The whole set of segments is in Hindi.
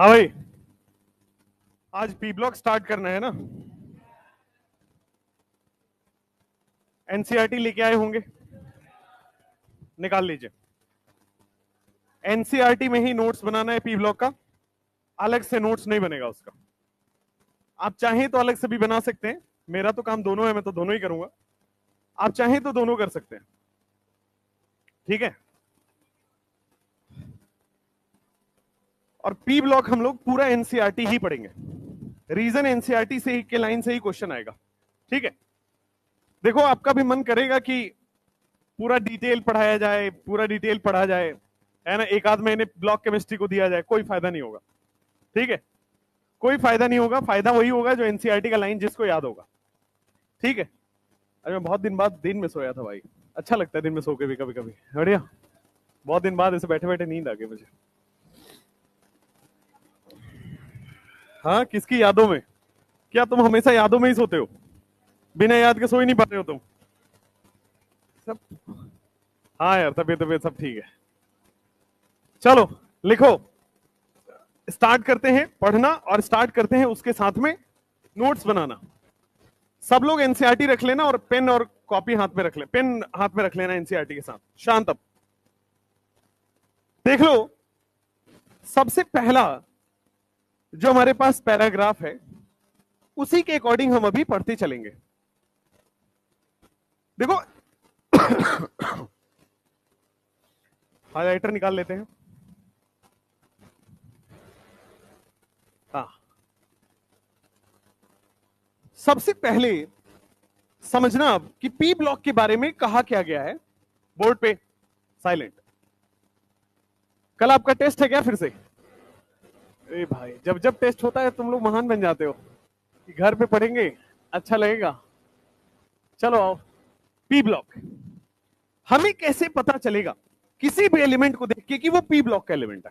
हाँ भाई, आज पी ब्लॉक स्टार्ट करना है ना। एनसीईआरटी लेके आए होंगे, निकाल लीजिए। एनसीईआरटी में ही नोट्स बनाना है पी ब्लॉक का, अलग से नोट्स नहीं बनेगा उसका। आप चाहें तो अलग से भी बना सकते हैं, मेरा तो काम दोनों है, मैं तो दोनों ही करूंगा। आप चाहें तो दोनों कर सकते हैं, ठीक है। और पी ब्लॉक हम लोग पूरा एनसीईआरटी ही पढ़ेंगे। रीजन एनसीईआरटी से ही के लाइन से ही क्वेश्चन आएगा, ठीक है। देखो, आपका भी मन करेगा कि पूरा डिटेल पढ़ाया जाए, पूरा डिटेल पढ़ा जाए, है ना। एक आध महीने ब्लॉक केमिस्ट्री को दिया जाए, कोई फायदा नहीं होगा, ठीक है। कोई फायदा नहीं होगा, फायदा वही होगा जो एनसीईआरटी का लाइन जिसको याद होगा, ठीक है। अरे मैं बहुत दिन बाद दिन में सोया था भाई, अच्छा लगता है दिन में सो के भी कभी कभी, बढ़िया। बहुत दिन बाद ऐसे बैठे बैठे नींद आ गई मुझे। हाँ, किसकी यादों में? क्या तुम हमेशा यादों में ही सोते हो? बिना याद के सो ही नहीं पाते हो तुम सब? हाँ यार, तबीयत तबीयत सब ठीक है। चलो लिखो, स्टार्ट करते हैं पढ़ना और स्टार्ट करते हैं उसके साथ में नोट्स बनाना। सब लोग एनसीईआरटी रख लेना और पेन और कॉपी हाथ में रख ले, पेन हाथ में रख लेना एनसीईआरटी के साथ। शांत। अब देख लो, सबसे पहला जो हमारे पास पैराग्राफ है उसी के अकॉर्डिंग हम अभी पढ़ते चलेंगे। देखो, हाइलाइटर निकाल लेते हैं। हाँ, सबसे पहले समझना अब कि पी ब्लॉक के बारे में कहा क्या गया है। बोर्ड पे साइलेंट। कल आपका टेस्ट है क्या फिर से? अरे भाई, जब जब टेस्ट होता है तुम लोग महान बन जाते हो कि घर पे पढ़ेंगे अच्छा लगेगा। चलो आओ, पी ब्लॉक हमें कैसे पता चलेगा किसी भी एलिमेंट को देख के कि वो पी ब्लॉक का एलिमेंट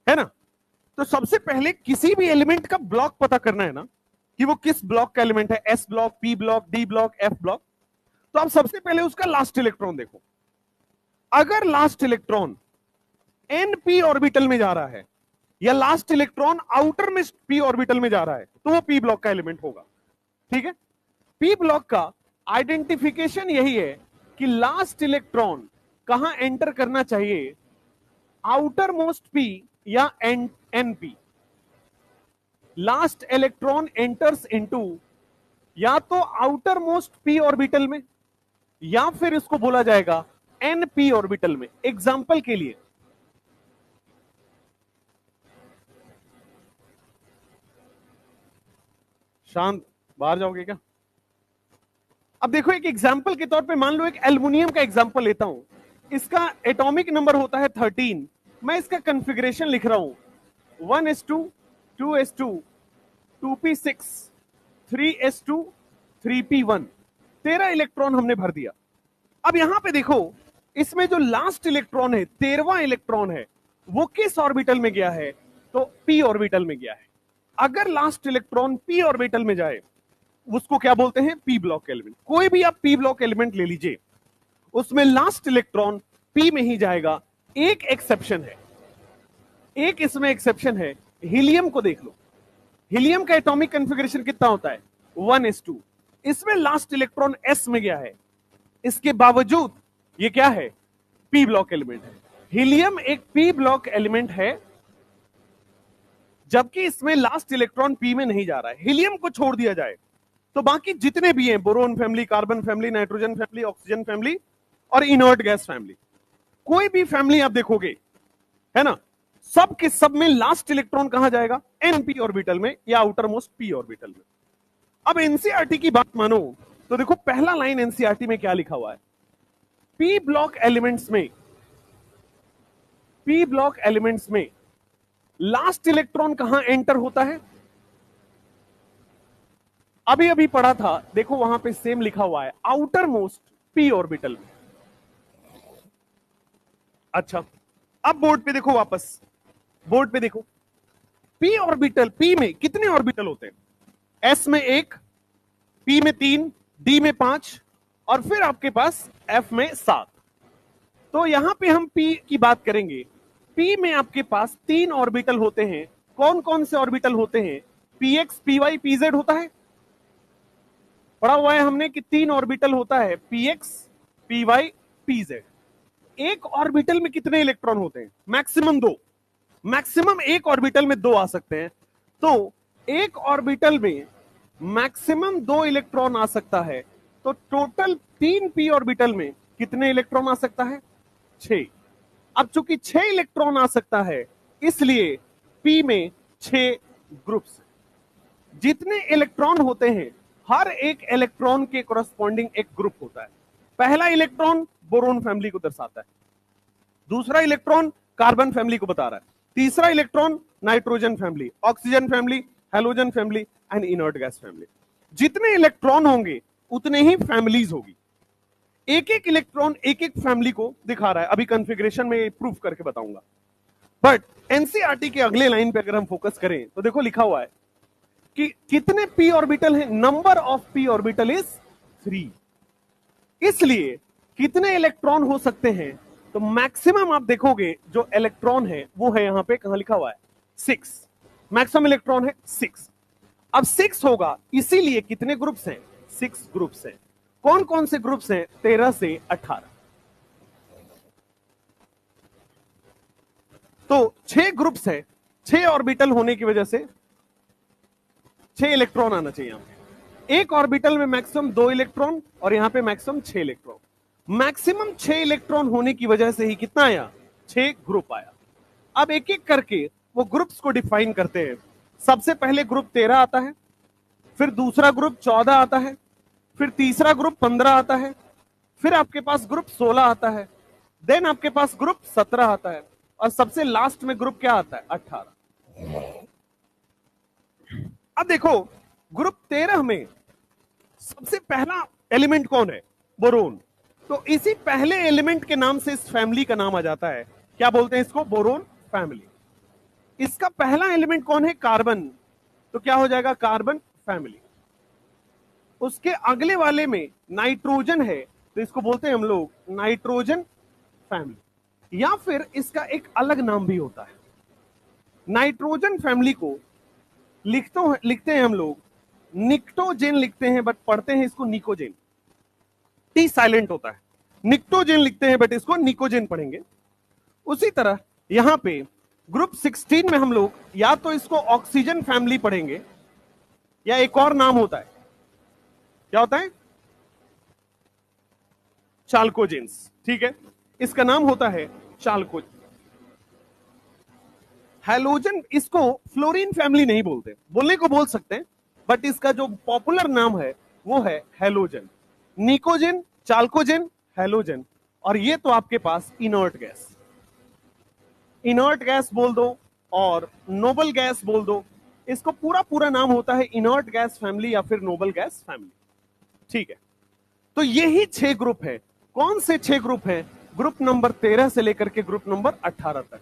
है ना। तो सबसे पहले किसी भी एलिमेंट का ब्लॉक पता करना है ना, कि वो किस ब्लॉक का एलिमेंट है, S block, P block, D block, F block. तो आप सबसे पहले उसका लास्ट इलेक्ट्रॉन देखो। अगर लास्ट इलेक्ट्रॉन एनपी ऑर्बिटल में जा रहा है या लास्ट इलेक्ट्रॉन आउटर में पी ऑर्बिटल में जा रहा है तो वो पी ब्लॉक का एलिमेंट होगा, ठीक है। पी ब्लॉक का आइडेंटिफिकेशन यही है कि लास्ट इलेक्ट्रॉन कहां एंटर करना चाहिए, आउटर मोस्ट पी या NP. Last electron enters into या तो आउटर मोस्ट पी ऑर्बिटल में या फिर इसको बोला जाएगा एनपी ऑर्बिटल में। एग्जाम्पल के लिए, शांत, बाहर जाओगे क्या? अब देखो, एक एग्जाम्पल के तौर पे मान लो एक एल्युमिनियम का एग्जाम्पल लेता हूं। इसका एटॉमिक नंबर होता है 13। मैं इसका कॉन्फ़िगरेशन लिख रहा हूं 1s2 2s2 2p6 3s2 3p1। 13 electron हमने भर दिया। अब यहां पे देखो, इसमें जो लास्ट इलेक्ट्रॉन है, 13वां इलेक्ट्रॉन है, वो किस ऑर्बिटल में गया है? तो पी ऑर्बिटल में गया है। अगर लास्ट इलेक्ट्रॉन पी ऑर्बिटल में जाए उसको क्या बोलते हैं? P block element. कोई भी आप पी ब्लॉक एलिमेंट ले लीजिए, उसमें लास्ट इलेक्ट्रॉन पी में ही जाएगा। एक एक्सेप्शन है, एक इसमें एक्सेप्शन है। हीलियम को देख लो, हीलियम का एटॉमिक कॉन्फ़िगरेशन कितना होता है? 1s2। इसमें लास्ट इलेक्ट्रॉन एस में गया है, इसके बावजूद ये क्या है? पी ब्लॉक एलिमेंट है। हीलियम एक पी ब्लॉक एलिमेंट है, जबकि इसमें लास्ट इलेक्ट्रॉन पी में नहीं जा रहा है। हीलियम को छोड़ दिया जाए तो बाकी जितने भी हैं, boron family, carbon family, nitrogen family, oxygen family और इनर्ट गैस फैमिली, कोई भी फैमिली आप देखोगे, है ना, सब के सब में लास्ट इलेक्ट्रॉन कहां जाएगा? एनपी ऑर्बिटल में या आउटर मोस्ट पी ऑर्बिटल में। अब एनसीईआरटी की बात मानो तो देखो, पहला लाइन एनसीईआरटी में क्या लिखा हुआ है? पी ब्लॉक एलिमेंट्स में, पी ब्लॉक एलिमेंट्स में लास्ट इलेक्ट्रॉन कहां एंटर होता है? अभी अभी पढ़ा था, देखो वहां पे सेम लिखा हुआ है, आउटर मोस्ट पी ऑर्बिटल में। अच्छा, अब बोर्ड पे देखो, वापस बोर्ड पे देखो। पी ऑर्बिटल, पी में कितने ऑर्बिटल होते हैं? एस में 1, पी में 3, डी में 5 और फिर आपके पास एफ में 7। तो यहां पे हम पी की बात करेंगे। पी में आपके पास 3 ऑर्बिटल होते हैं कौन कौन से ऑर्बिटल होते हैं? px py pz होता है, पढ़ा हुआ है हमने कि 3 ऑर्बिटल होता है, px py pz। एक ऑर्बिटल में कितने इलेक्ट्रॉन होते हैं? मैक्सिमम 2, मैक्सिमम एक ऑर्बिटल में 2 आ सकते हैं। तो एक ऑर्बिटल में मैक्सिमम 2 इलेक्ट्रॉन आ सकता है, तो टोटल 3 p ऑर्बिटल में कितने इलेक्ट्रॉन आ सकता है? 6। अब चूंकि 6 इलेक्ट्रॉन आ सकता है, इसलिए p में 6 ग्रुप्स। जितने इलेक्ट्रॉन होते हैं, हर एक इलेक्ट्रॉन के कोरस्पॉन्डिंग एक ग्रुप होता है। पहला इलेक्ट्रॉन बोरोन फैमिली को दर्शाता है, दूसरा इलेक्ट्रॉन कार्बन फैमिली को बता रहा है, तीसरा electron nitrogen family, oxygen family, halogen family and inert gas family. जितने इलेक्ट्रॉन होंगे उतने ही फैमिलीज होगी। एक एक इलेक्ट्रॉन एक एक फैमिली को दिखा रहा है, अभी कॉन्फ़िगरेशन में प्रूफ करके बताऊंगा। बट एनसीईआरटी के अगले लाइन पे अगर हम फोकस करें तो देखो लिखा हुआ है कि कितने p ऑर्बिटल हैं? Number of p orbital is 3। इसलिए कितने इलेक्ट्रॉन हो सकते हैं? तो मैक्सिमम आप देखोगे जो इलेक्ट्रॉन है वो है यहां पे, कहां लिखा हुआ है? 6। मैक्सिमम इलेक्ट्रॉन है 6। अब 6 होगा, इसीलिए कितने ग्रुप्स हैं? 6 ग्रुप्स हैं। कौन कौन से ग्रुप्स हैं? 13 से 18। तो 6 ग्रुप्स है, 6 ऑर्बिटल होने की वजह से 6 इलेक्ट्रॉन आना चाहिए यहां पे। एक ऑर्बिटल में मैक्सिमम 2 इलेक्ट्रॉन और यहां पे मैक्सिमम 6 इलेक्ट्रॉन। मैक्सिमम 6 इलेक्ट्रॉन होने की वजह से ही कितना आया? 6 ग्रुप आया। अब एक एक करके वो ग्रुप्स को डिफाइन करते हैं। सबसे पहले ग्रुप 13 आता है, फिर दूसरा ग्रुप 14 आता है, फिर तीसरा ग्रुप 15 आता है, फिर आपके पास ग्रुप 16 आता है, देन आपके पास ग्रुप 17 आता है, और सबसे लास्ट में ग्रुप क्या आता है? 18। अब देखो ग्रुप 13 में सबसे पहला एलिमेंट कौन है? बोरोन। तो इसी पहले एलिमेंट के नाम से इस फैमिली का नाम आ जाता है, क्या बोलते हैं इसको? Boron family. इसका पहला एलिमेंट कौन है? कार्बन। तो क्या हो जाएगा? Carbon family. उसके अगले वाले में नाइट्रोजन है, तो इसको बोलते हैं हम लोग नाइट्रोजन फैमिली, या फिर इसका एक अलग नाम भी होता है। नाइट्रोजन फैमिली को लिखते हैं हम लोग निक्टोजेन लिखते हैं, बट पढ़ते हैं इसको निकोजेन। टी साइलेंट होता है। निक्टोजेन लिखते हैं बट इसको निकोजेन पढ़ेंगे। उसी तरह यहां पे ग्रुप 16 में हम लोग या तो इसको ऑक्सीजन फैमिली पढ़ेंगे, या एक और नाम होता है, क्या होता है? चाल्कोजेंस। ठीक है, इसका नाम होता है चाल्कोजेन। हैलोजन, इसको फ्लोरीन फैमिली नहीं बोलते, बोलने को बोल सकते हैं, बट इसका जो पॉपुलर नाम है वो है हैलोजन। निकोजेन, चाल्कोजेन, हैलोजन। और ये तो आपके पास इनर्ट गैस, इनर्ट गैस बोल दो और नोबल गैस बोल दो, इसको पूरा पूरा नाम होता है इनर्ट गैस फैमिली या फिर नोबल गैस फैमिली। ठीक है, तो यही 6 ग्रुप है। कौन से 6 ग्रुप हैं? ग्रुप नंबर 13 से लेकर के ग्रुप नंबर 18 तक।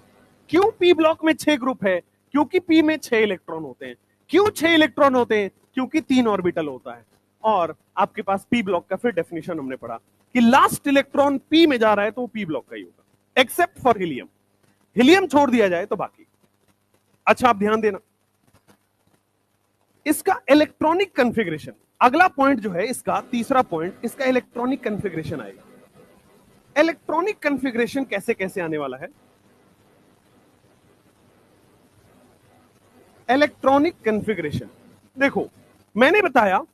क्यों पी ब्लॉक में 6 ग्रुप है? क्योंकि पी में 6 इलेक्ट्रॉन होते हैं। क्यों 6 इलेक्ट्रॉन होते हैं? क्योंकि 3 ऑर्बिटल होता है। और आपके पास पी ब्लॉक का फिर डेफिनेशन हमने पढ़ा कि लास्ट इलेक्ट्रॉन पी में जा रहा है तो वो पी ब्लॉक का ही होगा, एक्सेप्ट फॉर हीलियम। हीलियम छोड़ दिया जाए तो बाकी। अच्छा, आप ध्यान देना, इसका इलेक्ट्रॉनिक कॉन्फ़िगरेशन, अगला पॉइंट जो है इसका, तीसरा पॉइंट, इसका इलेक्ट्रॉनिक कॉन्फ़िगरेशन आएगा। इलेक्ट्रॉनिक कॉन्फ़िगरेशन कैसे कैसे आने वाला है? इलेक्ट्रॉनिक कॉन्फ़िगरेशन देखो, मैंने बताया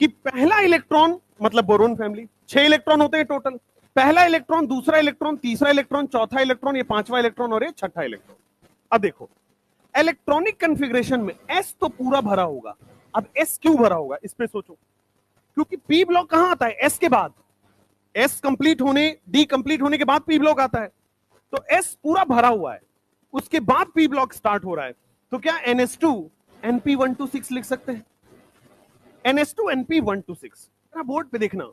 कि पहला इलेक्ट्रॉन मतलब बोरोन फैमिली, 6 इलेक्ट्रॉन होते हैं टोटल। पहला इलेक्ट्रॉन, दूसरा इलेक्ट्रॉन, तीसरा इलेक्ट्रॉन, चौथा इलेक्ट्रॉन, ये 5वां इलेक्ट्रॉन और ये 6ठा इलेक्ट्रॉन। अब देखो इलेक्ट्रॉनिक कॉन्फ़िगरेशन में एस तो पूरा भरा होगा। अब एस क्यों भरा होगा, इस पे सोचो। क्योंकि पी ब्लॉक कहां आता है? एस के बाद। एस कंप्लीट होने, डी कंप्लीट होने के बाद पी ब्लॉक आता है। तो एस पूरा भरा हुआ है, उसके बाद पी ब्लॉक स्टार्ट हो रहा है। तो क्या NH2 NP126 लिख सकते हैं? NH2 NP126। बोर्ड पे देखना,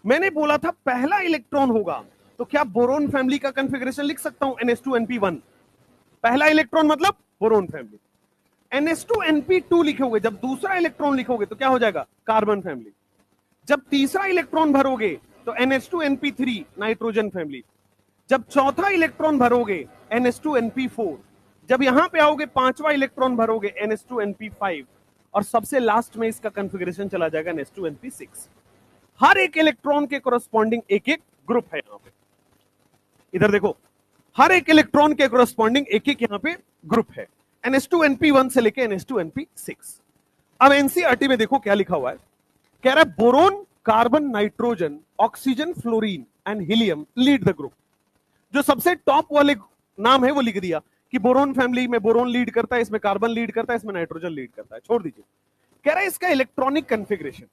मैंने बोला था पहला इलेक्ट्रॉन होगा, तो क्या बोरोन फैमिली का कॉन्फ़िगरेशन लिख सकता हूं? NH2 NP1, पहला इलेक्ट्रॉन मतलब बोरोन फैमिली। NH2 NP2 लिखोगे, जब दूसरा इलेक्ट्रॉन लिखोगे तो क्या हो जाएगा? Carbon family. जब तीसरा इलेक्ट्रॉन भरोगे तो NH2 NP3 नाइट्रोजन फैमिली। जब चौथा इलेक्ट्रॉन भरोगे NH2 NP4, जब यहां पे आओगे पांचवा इलेक्ट्रॉन भरोगे NH2NP5 और सबसे लास्ट में इसका कंफिग्रेशन चला जाएगा NH2NP6। हर एक इलेक्ट्रॉन के कोरस्पॉन्डिंग एक एक ग्रुप है यहां पे, इधर देखो, हर एक इलेक्ट्रॉन के कोरस्पॉन्डिंग एक एक यहां पे ग्रुप है, NH2NP1 से लेके NH2NP6। अब एनसीईआरटी में देखो क्या लिखा हुआ है, कह रहा है boron, carbon, nitrogen, oxygen, fluorine and helium lead the group. जो सबसे टॉप वाले नाम है वो लिख दिया कि बोरोन फैमिली में बोरोन लीड करता है, इसमें कार्बन लीड करता है, इसमें नाइट्रोजन लीड करता है, छोड़ दीजिए। कह रहा है इसका इलेक्ट्रॉनिक कन्फिग्रेशन,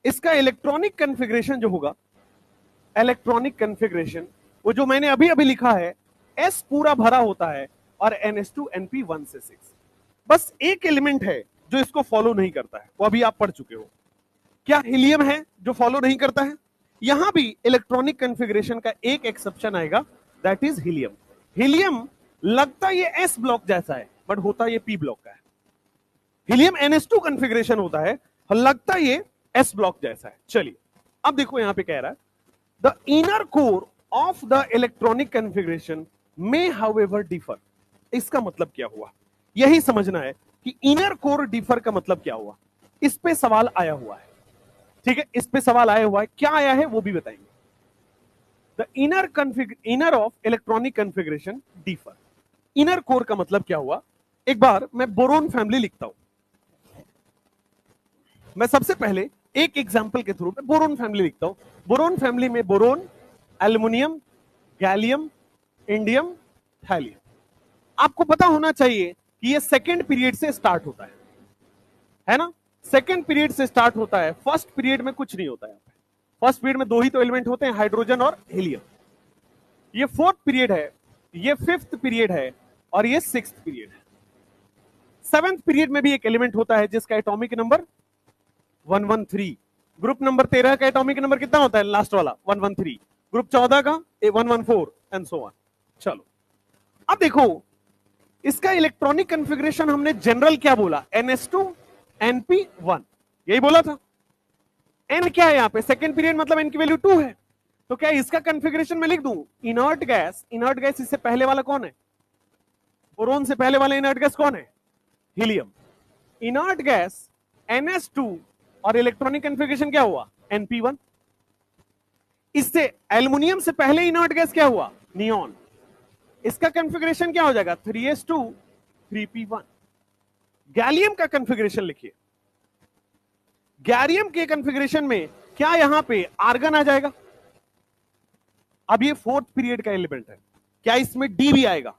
इसका इलेक्ट्रॉनिक कन्फिग्रेशन जो होगा, इलेक्ट्रॉनिक कन्फिग्रेशन वो जो मैंने अभी अभी लिखा है, S पूरा भरा होता है और NH2NP1 से 6। बस एक एलिमेंट है जो इसको फॉलो नहीं करता है, वो अभी आप पढ़ चुके हो, क्या हीलियम है जो फॉलो नहीं करता है। यहां भी इलेक्ट्रॉनिक कन्फिग्रेशन का एक एक्सेप्शन आएगा, दैट इज हीलियम। हीलियम लगता ये S ब्लॉक जैसा है बट होता ये P ब्लॉक का है। हीलियम NH2 कन्फिग्रेशन होता है, लगता ये S ब्लॉक जैसा है। चलिए अब देखो यहां पे कह रहा है the inner core of the electronic configuration में हाउएवर डिफर। इसका मतलब क्या हुआ, यही समझना है कि इनर कोर डिफर का मतलब क्या हुआ। इस पे सवाल आया हुआ है, ठीक है, इस पे सवाल आया हुआ है, क्या आया है वो भी बताएंगे। The inner of electronic configuration differ, inner core का मतलब क्या हुआ। एक बार मैं बोरोन फैमिली लिखता हूं, मैं सबसे पहले एक एग्जांपल के थ्रू बोरोन फैमिली लिखता हूं। बोरोन फैमिली में boron, aluminium, gallium, indium, thallium. आपको पता होना चाहिए कि ये सेकेंड पीरियड से स्टार्ट होता है ना, सेकेंड पीरियड से स्टार्ट होता है, फर्स्ट पीरियड में कुछ नहीं होता है। फर्स्ट पीरियड में दो ही तो एलिमेंट होते हैं, हाइड्रोजन और हीलियम। ये फोर्थ पीरियड है, ये फिफ्थ पीरियड है और ये सिक्स्थ पीरियड है। सेवेंथ पीरियड में भी एक एलिमेंट होता है जिसका एटॉमिक नंबर 113। ग्रुप नंबर 13 का एटॉमिक नंबर कितना होता है, लास्ट वाला 113। ग्रुप 14 का 114 एंड सो ऑन। चलो अब देखो इसका इलेक्ट्रॉनिक कन्फिग्रेशन हमने जनरल क्या बोला, NH2NP1, यही बोला था। N क्या है यहां पे, सेकेंड पीरियड मतलब N की वैल्यू 2 है, तो क्या इसका कन्फिग्रेशन मैं लिख दूं, इनर्ट गैस। इनर्ट गैस इससे पहले वाला कौन है, बोरोन से पहले वाला इनर्ट गैस कौन है, हीलियम। इनर्ट गैस NH2 और इलेक्ट्रॉनिक कन्फिग्रेशन क्या हुआ, NP1। इससे एल्युमिनियम से पहले इनर्ट गैस क्या हुआ, नियॉन। इसका कन्फिग्रेशन क्या हो जाएगा, 3s2 3p1। गैलियम का कन्फिग्रेशन लिखिए, गैलियम के कन्फिग्रेशन में क्या यहां पे आर्गन आ जाएगा। अब ये फोर्थ पीरियड का एलिमेंट है, क्या इसमें डी भी आएगा,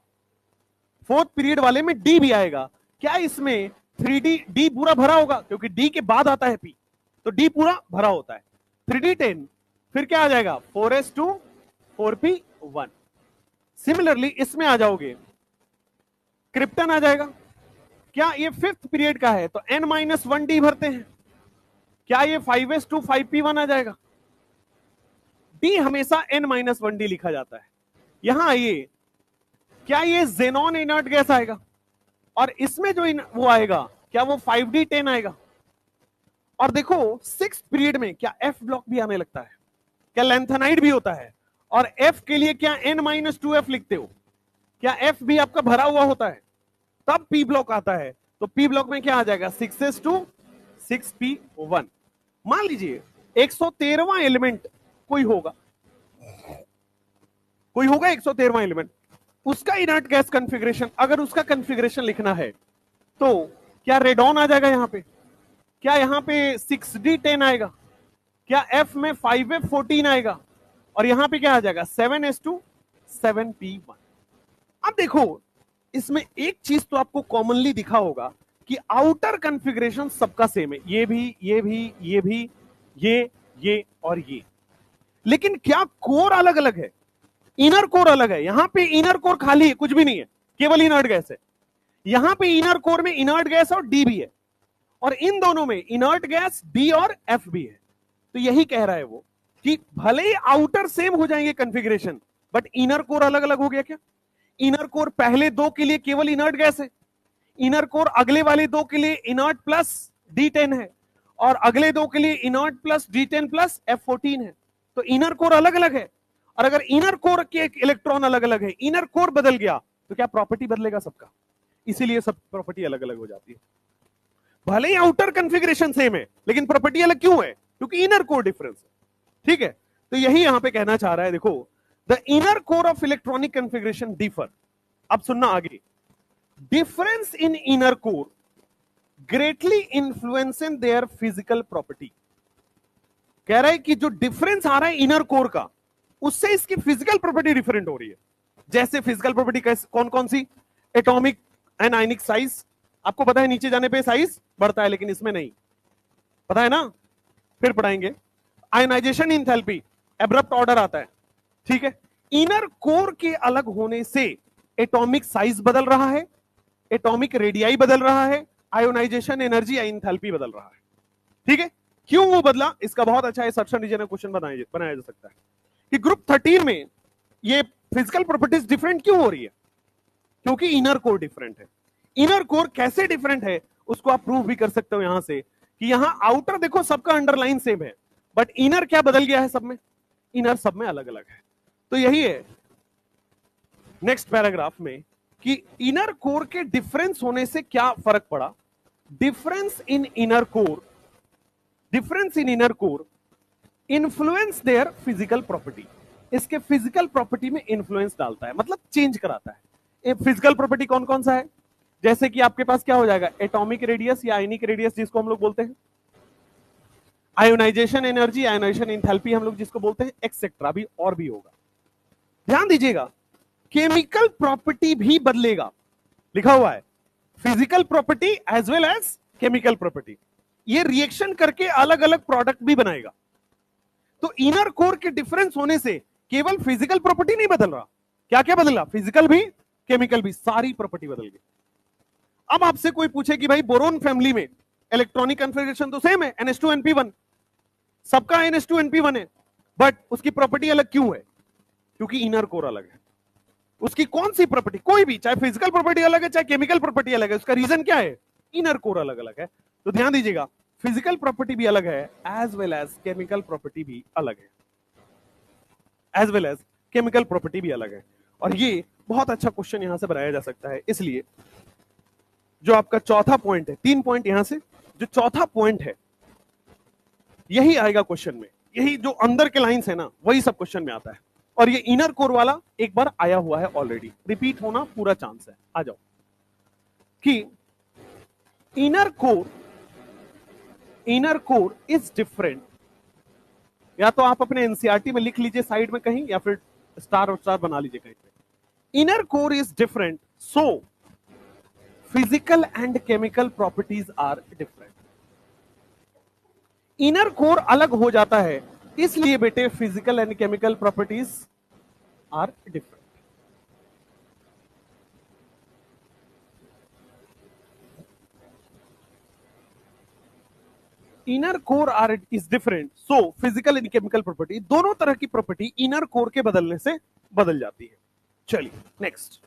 फोर्थ पीरियड वाले में डी भी आएगा। क्या इसमें 3d, डी पूरा भरा होगा क्योंकि डी के बाद आता है पी, तो डी पूरा भरा होता है। 3d10 फिर क्या आ जाएगा, 4s2 4p1। सिमिलरली इसमें आ जाओगे, क्रिप्टन आ जाएगा। क्या ये फिफ्थ पीरियड का है तो n-1d भरते हैं, क्या ये 5s2 5p1 आ जाएगा। डी हमेशा n-1d लिखा जाता है। यहां आइए, क्या ये जेनॉन इनर्ट गैस आएगा, और इसमें जो वो आएगा क्या वो 5d10 आएगा। और देखो सिक्स्थ पीरियड में क्या एफ ब्लॉक भी आने लगता है, क्या लैंथेनाइड भी होता है, और F के लिए क्या n-2f लिखते हो, क्या F भी आपका भरा हुआ होता है, तब P ब्लॉक आता है। तो P ब्लॉक में क्या आ जाएगा, 6s2 6p1। मान लीजिए 113वां एलिमेंट कोई होगा 113वां एलिमेंट, उसका इनर्ट गैस कन्फिग्रेशन, अगर उसका कन्फिग्रेशन लिखना है तो क्या रेडॉन आ जाएगा यहां पे, क्या यहां पे 6d10 आएगा, क्या F में 5f14 आएगा, और यहां पे क्या आ जाएगा 7s2 7p1। अब देखो इसमें एक चीज तो आपको कॉमनली दिखा होगा कि आउटर कन्फिग्रेशन सबका सेम है, ये भी ये भी ये भी ये और ये, लेकिन क्या कोर अलग अलग है, इनर कोर अलग है। यहां पे इनर कोर खाली है, कुछ भी नहीं है, केवल इनर्ट गैस है। यहां पे इनर कोर में इनर्ट गैस और डी भी है, और इन दोनों में इनर्ट गैस डी और एफ भी है। तो यही कह रहा है वो कि भले ही आउटर सेम हो जाएंगे कन्फिग्रेशन, बट इनर कोर अलग अलग हो गया। क्या इनर कोर पहले दो के लिए केवल इनर्ट गैस है, इनर कोर अगले वाले दो के लिए इनर्ट प्लस D10 है, और अगले दो के लिए inert plus D10 plus F14 है। तो इनर कोर अलग अलग है, और अगर इनर कोर के इलेक्ट्रॉन अलग अलग है, इनर कोर बदल गया तो क्या प्रॉपर्टी बदलेगा सबका? इसीलिए सब प्रॉपर्टी अलग अलग हो जाती है। भले ही आउटर कॉन्फ़िगरेशन सेम है लेकिन प्रॉपर्टी अलग क्यों है? क्योंकि इनर कोर डिफरेंस है। ठीक है, तो यही यहां पे कहना चाह रहा है, देखो the inner core of electronic configuration differ. अब सुनना आगे, difference in inner core greatly influencing their physical property. कह रहा है कि जो डिफरेंस आ रहा है इनर कोर का, उससे इसकी फिजिकल प्रॉपर्टी डिफरेंट हो रही है। जैसे फिजिकल प्रॉपर्टी कौन कौन सी? एटॉमिक एंड आयनिक साइज, आपको पता है नीचे जाने पे साइज बढ़ता है लेकिन इसमें नहीं, पता है ना, फिर पढ़ाएंगे। आयनाइजेशन इंथैल्पी, एब्रप्ट ऑर्डर आता है। ठीक है, इनर कोर के अलग होने से एटॉमिक साइज बदल रहा है, एटॉमिक रेडियाई बदल रहा है, आयोनाइजेशन एनर्जी या इंथैल्पी बदल रहा है। ठीक है, क्यों वो बदला, इसका बहुत अच्छा असर्शन रीजन क्वेश्चन बनाया जा सकता है कि ग्रुप 13 में ये फिजिकल प्रॉपर्टीज डिफरेंट क्यों हो रही है? क्योंकि इनर कोर डिफरेंट है। इनर कोर कैसे डिफरेंट है उसको आप प्रूव भी कर सकते हो यहां से कि यहां आउटर देखो सबका अंडरलाइन सेम है, बट इनर क्या बदल गया है सब में? इनर सब में अलग अलग है। तो यही है नेक्स्ट पैराग्राफ में कि इनर कोर के डिफरेंस होने से क्या फर्क पड़ा। Difference in inner core influence their physical property, इसके फिजिकल प्रॉपर्टी में इंफ्लुएंस डालता है, मतलब चेंज कराता है। फिजिकल प्रॉपर्टी कौन कौन सा है? जैसे कि आपके पास क्या हो जाएगा, एटॉमिक रेडियस या आयनिक रेडियस जिसको हम लोग बोलते हैं, आयोनाइजेशन एनर्जी, आयोनाइजेशन इंथैल्पी हम लोग जिसको बोलते हैं, एक्सेट्रा भी और भी होगा। ध्यान दीजिएगा, केमिकल प्रॉपर्टी भी बदलेगा, लिखा हुआ है physical property as well as chemical property. ये रिएक्शन करके अलग अलग प्रोडक्ट भी बनाएगा। तो इनर कोर के डिफरेंस होने से केवल फिजिकल प्रॉपर्टी नहीं बदल रहा, क्या क्या बदला? फिजिकल भी, केमिकल भी, सारी प्रॉपर्टी बदल गई। अब आपसे कोई पूछे कि भाई बोरोन फैमिली में इलेक्ट्रॉनिक कॉन्फ़िगरेशन तो सेम है, NH2NP1, सबका NH2NP1 है, बट उसकी प्रॉपर्टी अलग क्यों है? क्योंकि इनर कोर अलग है। उसकी कौन सी प्रॉपर्टी, कोई भी, चाहे फिजिकल प्रॉपर्टी अलग है चाहे केमिकल प्रॉपर्टी अलग है, उसका रीजन क्या है? इनर कोर अलग अलग है। तो ध्यान दीजिएगा, फिजिकल प्रॉपर्टी भी अलग है as well as chemical property भी अलग है, as well as chemical property भी अलग है। और ये बहुत अच्छा क्वेश्चन यहां से बनाया जा सकता है। इसलिए जो आपका चौथा पॉइंट है, 3 पॉइंट यहां से, जो चौथा पॉइंट है यही आएगा क्वेश्चन में, यही जो अंदर के लाइंस है ना, वही सब क्वेश्चन में आता है। और ये इनर कोर वाला एक बार आया हुआ है ऑलरेडी, रिपीट होना पूरा चांस है। आ जाओ कि इनर कोर इज डिफरेंट, या तो आप अपने एनसीईआरटी में लिख लीजिए साइड में कहीं, या फिर स्टार और स्टार बना लीजिए कहीं पे। Inner core is different, so physical and chemical properties are different. Inner core अलग हो जाता है, इसलिए बेटे physical and chemical properties are different. Inner core are is different, so physical and chemical property, दोनों तरह की प्रॉपर्टी इनर कोर के बदलने से बदल जाती है। चलिए नेक्स्ट।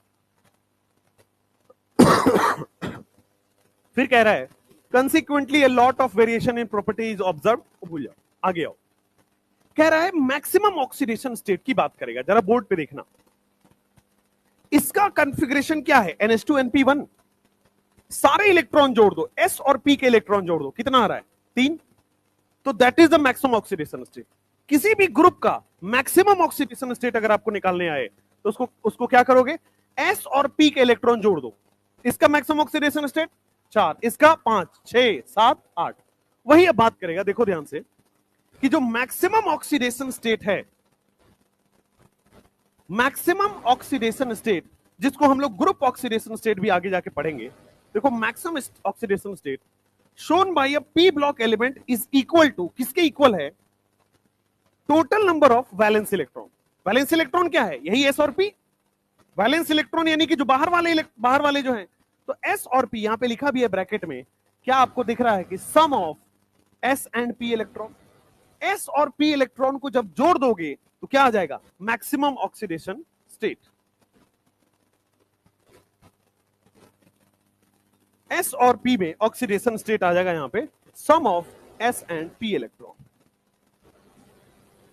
फिर कह रहा है consequently a lot of variation in property is observe. भूल जाओ, आगे आओ। कह रहा है मैक्सिमम ऑक्सीडेशन स्टेट की बात करेगा, जरा बोर्ड पे देखना। इसका कॉन्फ़िगरेशन क्या है? NH2NP1, सारे इलेक्ट्रॉन जोड़ दो, S और P के इलेक्ट्रॉन जोड़ दो, कितना आ रहा है? 3। तो that is the maximum oxidation state. किसी भी ग्रुप का मैक्सिमम ऑक्सीडेशन स्टेट अगर आपको निकालने आए तो उसको क्या करोगे? S और P के इलेक्ट्रॉन जोड़ दो। इसका मैक्सिमम ऑक्सीडेशन स्टेट 4, इसका 5, 6, 7, 8। वही अब बात करेगा, देखो ध्यान से, कि जो मैक्सिमम ऑक्सीडेशन स्टेट है, मैक्सिमम ऑक्सीडेशन स्टेट, जिसको हम लोग ग्रुप ऑक्सीडेशन स्टेट भी आगे जाके पढ़ेंगे। देखो maximum oxidation state shown by a p block element is equal to, किसके इक्वल है? Total number of valence electron. Valence electron क्या है? यही S और P। वैलेंस इलेक्ट्रॉन यानी कि जो बाहर वाले जो हैं, तो S और P यहां पे लिखा भी है ब्रैकेट में, क्या आपको दिख रहा है कि sum of S and P electron. S और P इलेक्ट्रॉन को जब जोड़ दोगे तो क्या आ जाएगा? Maximum oxidation state. S और P में ऑक्सीडेशन स्टेट आ जाएगा यहां पे sum of S and P electron.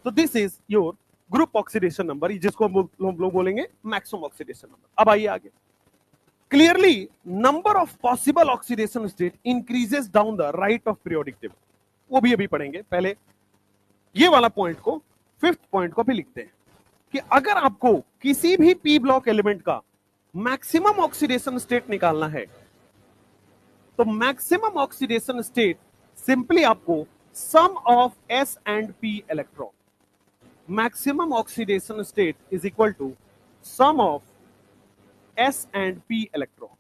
तो this is your group oxidation number, जिसको हम लोग बोलेंगे मैक्सिमम ऑक्सीडेशन नंबर। अब आइए आगे। Clearly number of possible oxidation state increases down the right of periodic table, वो भी अभी पढ़ेंगे। पहले ये वाला पॉइंट को, फिफ्थ पॉइंट को भी लिखते हैं कि अगर आपको किसी भी पी ब्लॉक एलिमेंट का मैक्सिमम ऑक्सीडेशन स्टेट निकालना है तो मैक्सिमम ऑक्सीडेशन स्टेट सिंपली आपको sum of S and P electron, maximum oxidation state is equal to sum of S and P electron.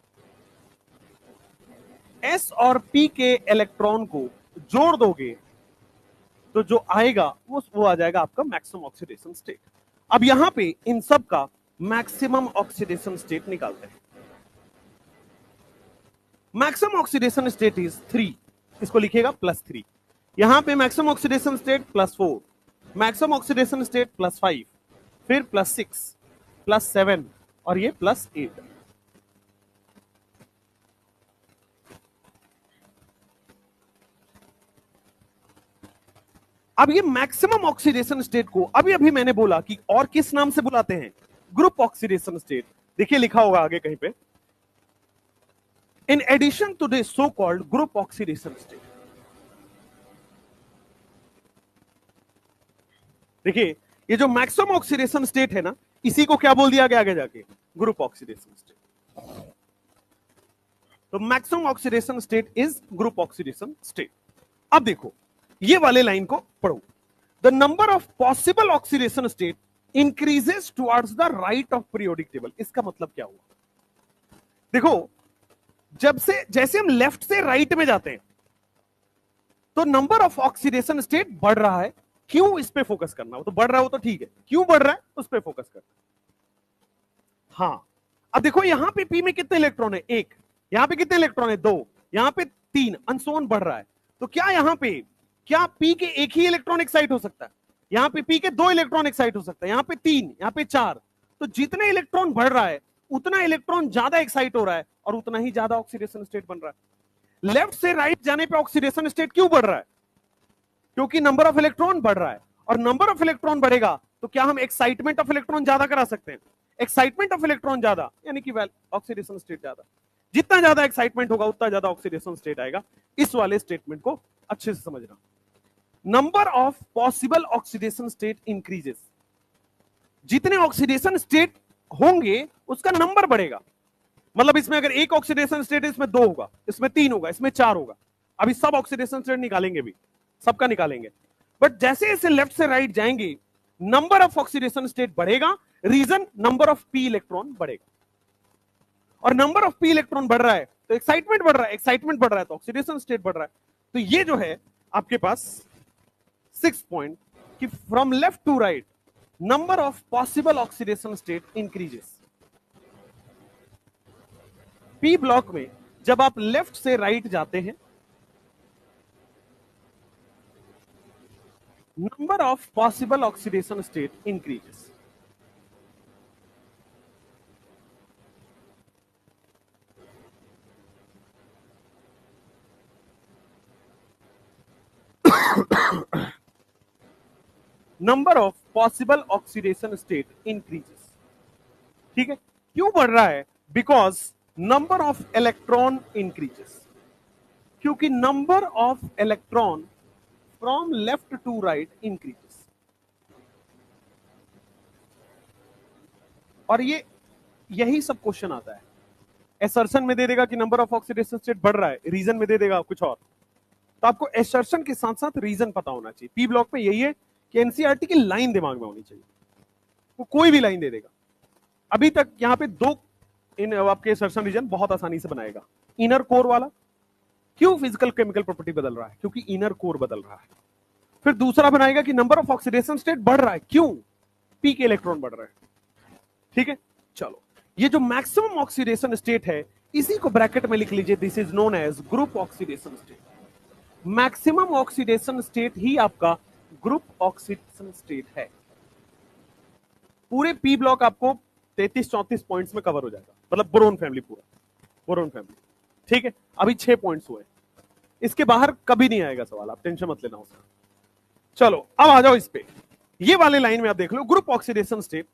S और पी के इलेक्ट्रॉन को जोड़ दोगे तो जो आएगा वो आ जाएगा आपका मैक्सिमम ऑक्सीडेशन स्टेट। अब यहां पे इन सब का मैक्सिमम ऑक्सीडेशन स्टेट निकालते हैं। मैक्सिमम ऑक्सीडेशन स्टेट इज 3, इसको लिखिएगा +3। यहां पे maximum oxidation state +4, maximum oxidation state +5, फिर +6, +7 और ये +8। अब ये मैक्सिमम ऑक्सीडेशन स्टेट को अभी अभी मैंने बोला कि और किस नाम से बुलाते हैं, ग्रुप ऑक्सीडेशन स्टेट। देखिए लिखा होगा आगे कहीं पे, in addition to this so called group oxidation state. देखिए ये जो मैक्सिमम ऑक्सीडेशन स्टेट है ना, इसी को क्या बोल दिया गया आगे जाके, ग्रुप ऑक्सीडेशन स्टेट। तो maximum oxidation state is group oxidation state. अब देखो ये वाले लाइन को पढ़ो, the number of possible oxidation state increases towards the right of periodic table. इसका मतलब क्या हुआ, देखो जैसे हम लेफ्ट से राइट में जाते हैं तो नंबर ऑफ ऑक्सीडेशन स्टेट बढ़ रहा है। क्यों, इस पे फोकस करना, वो तो बढ़ रहा है वो तो ठीक है, क्यों बढ़ रहा है उस पे फोकस करना। हाँ अब देखो यहां पे पी में कितने इलेक्ट्रॉन है, 1, यहां पे कितने इलेक्ट्रॉन है, 2, यहां पे 3, अनसोन बढ़ रहा है। तो क्या यहां पे, क्या पी के एक ही इलेक्ट्रॉन एक्साइट हो सकता है, यहां पे पी के 2 इलेक्ट्रॉन एक्साइट हो सकता है, यहां पे 3, यहां पे 4। तो जितने इलेक्ट्रॉन बढ़ रहा है उतना इलेक्ट्रॉन ज्यादा एक्साइट हो रहा है और उतना ही ज्यादा ऑक्सीडेशन स्टेट बन रहा है। लेफ्ट से राइट जाने पे ऑक्सीडेशन स्टेट क्यों बढ़ रहा है, क्योंकि नंबर ऑफ इलेक्ट्रॉन बढ़ रहा है, और नंबर ऑफ इलेक्ट्रॉन बढ़ेगा तो क्या हम एक्साइटमेंट ऑफ इलेक्ट्रॉन ज्यादा करा सकते हैं, एक्साइटमेंट ऑफ इलेक्ट्रॉन ज्यादा यानी कि ऑक्सीडेशन स्टेट ज्यादा। जितना ज्यादा एक्साइटमेंट होगा उतना ज्यादा ऑक्सीडेशन स्टेट आएगा। इस वाले स्टेटमेंट को अच्छे से समझना। Number of possible oxidation state increases, जितने ऑक्सीडेशन स्टेट होंगे उसका नंबर बढ़ेगा। मतलब इसमें अगर एक ऑक्सीडेशन स्टेट है, इसमें 2 होगा, इसमें 3 होगा, इसमें 4 होगा। अभी सब ऑक्सीडेशन स्टेट निकालेंगे, भी सबका निकालेंगे, बट जैसे जैसे लेफ्ट से राइट जाएंगे नंबर ऑफ ऑक्सीडेशन स्टेट बढ़ेगा। Reason, number of p electron बढ़ेगा, और नंबर ऑफ पी इलेक्ट्रॉन बढ़ रहा है तो एक्साइटमेंट बढ़ रहा है, एक्साइटमेंट बढ़ रहा है तो ऑक्सीडेशन स्टेट बढ़ रहा है। तो ये जो है आपके पास 6 पॉइंट कि from left to right number of possible oxidation state increases. P block में जब आप लेफ्ट से राइट जाते हैं number of possible oxidation state increases. Number of possible oxidation state increases. ठीक है, क्यों बढ़ रहा है, because number of electron increases, क्योंकि number of electron from left to right increases. और ये यही सब क्वेश्चन आता है, एसर्शन में दे देगा कि नंबर ऑफ ऑक्सीडेशन स्टेट बढ़ रहा है, रीजन में दे देगा कुछ और। तो आपको एसर्शन के साथ साथ रीजन पता होना चाहिए। पी ब्लॉक में यही है कि एनसीईआरटी की लाइन दिमाग में होनी चाहिए, वो कोई भी लाइन दे देगा। अभी तक यहां पे 2 इन आपके एसर्शन रीजन बहुत आसानी से बनाएगा। इनर कोर वाला, क्यों फिजिकल केमिकल प्रॉपर्टी बदल रहा है, क्योंकि इनर कोर बदल रहा है। फिर दूसरा बनाएगा कि नंबर ऑफ ऑक्सीडेशन स्टेट बढ़ रहा है, क्यों, पी के इलेक्ट्रॉन बढ़ रहा है। ठीक है, चलो ये जो मैक्सिमम ऑक्सीडेशन स्टेट है इसी को ब्रैकेट में लिख लीजिए, this is known as group oxidation state. Maximum oxidation state ही आपका ग्रुप ऑक्सीडेशन स्टेट है। पूरे पी ब्लॉक आपको 33-34 पॉइंट्स में कवर हो जाएगा, मतलब बोरोन फैमिली, पूरा बोरोन फैमिली। ठीक है, अभी 6 पॉइंट्स हुए, इसके बाहर कभी नहीं आएगा सवाल, आप टेंशन मत लेना उसका। चलो अब आ जाओ इस पे, ये वाले लाइन में आप देख लो, group oxidation state,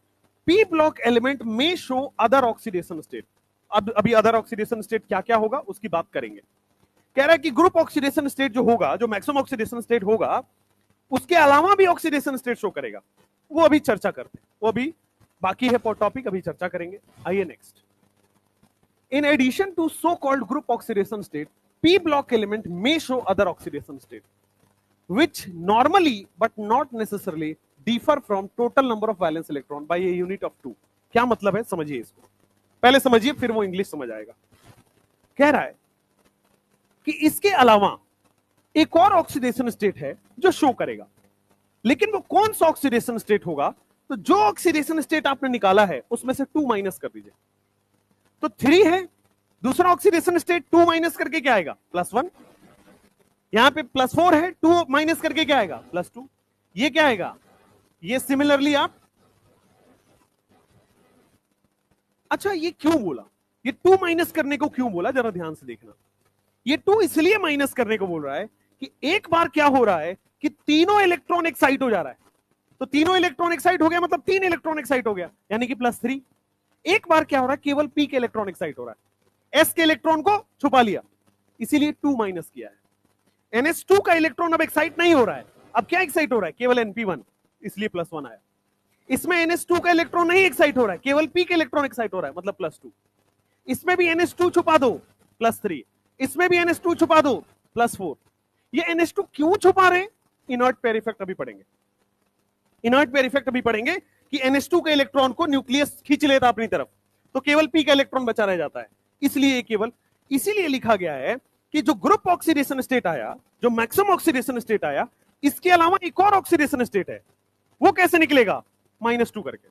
P block element में शो अदर ऑक्सीडेशन स्टेट। अब अभी अदर ऑक्सीडेशन स्टेट क्या क्या होगा उसकी बात करेंगे। कह रहा है कि ग्रुप ऑक्सीडेशन स्टेट जो होगा, जो मैक्सिमम ऑक्सीडेशन स्टेट होगा, उसके अलावा भी ऑक्सीडेशन स्टेट शो करेगा। वो अभी चर्चा करते हैं, वो अभी बाकी है टॉपिक, अभी चर्चा करेंगे। आइए next. In addition to so called group oxidation state, P block element में show other oxidation state which normally but not necessarily differ from total number of valence electron by a unit of 2। क्या मतलब है समझिए, इसको पहले समझिए फिर वो इंग्लिश समझ आएगा। कह रहा है कि इसके अलावा एक और ऑक्सीडेशन स्टेट है जो शो करेगा, लेकिन वो कौन सा ऑक्सीडेशन स्टेट होगा? तो जो ऑक्सीडेशन स्टेट आपने निकाला है उसमें से 2 माइनस कर दीजिए, तो 3 है। दूसरा ऑक्सीडेशन स्टेट 2 माइनस करके क्या आएगा? +1। यहां पे +4 है, 2 माइनस करके क्या आएगा? +2। ये क्या आएगा? ये सिमिलरली आप, अच्छा ये क्यों बोला, ये 2 माइनस करने को क्यों बोला, जरा ध्यान से देखना। ये 2 इसलिए माइनस करने को बोल रहा है कि एक बार क्या हो रहा है कि तीनों इलेक्ट्रॉन एक्साइट हो जा रहा है, तो तीनों इलेक्ट्रॉन एक्साइट हो गया मतलब 3 इलेक्ट्रॉन एक्साइट हो गया, यानी कि +3। एक बार क्या हो रहा है, केवल पी के इलेक्ट्रॉन एक्साइट हो रहा है, एस के इलेक्ट्रॉन को छुपा लिया, इसीलिए 2 माइनस किया है। NH2 का इलेक्ट्रॉन अब एक्साइट नहीं हो रहा है, अब क्या एक्साइट हो रहा है? केवल NP1, इसलिए +1 आया। इसमें NH2 का इलेक्ट्रॉन नहीं एक्साइट हो रहा है, केवल P का इलेक्ट्रॉन एक्साइट हो रहा है, मतलब +2। इसमें भी NH2 छुपा दो, +3। इसमें भी NH2 छुपा दो, +4। ये NH2 क्यों छुपा रहे हैं? इनर्ट पेयर इफेक्ट अभी पढ़ेंगे। इनर्ट पेयर इफेक्ट अभी पढ़ेंगे कि NH2 के इलेक्ट्रॉन को न्यूक्लियस खींच लेता अपनी तरफ, तो केवल P का इलेक्ट्रॉन बचा रह जाता है, इसलिए केवल, इसीलिए लिखा गया है कि जो ग्रुप ऑक्सीडेशन स्टेट आया, जो मैक्सिमम ऑक्सीडेशन स्टेट आया, इसके अलावा एक और ऑक्सीडेशन स्टेट है, वो कैसे निकलेगा? -2 करके।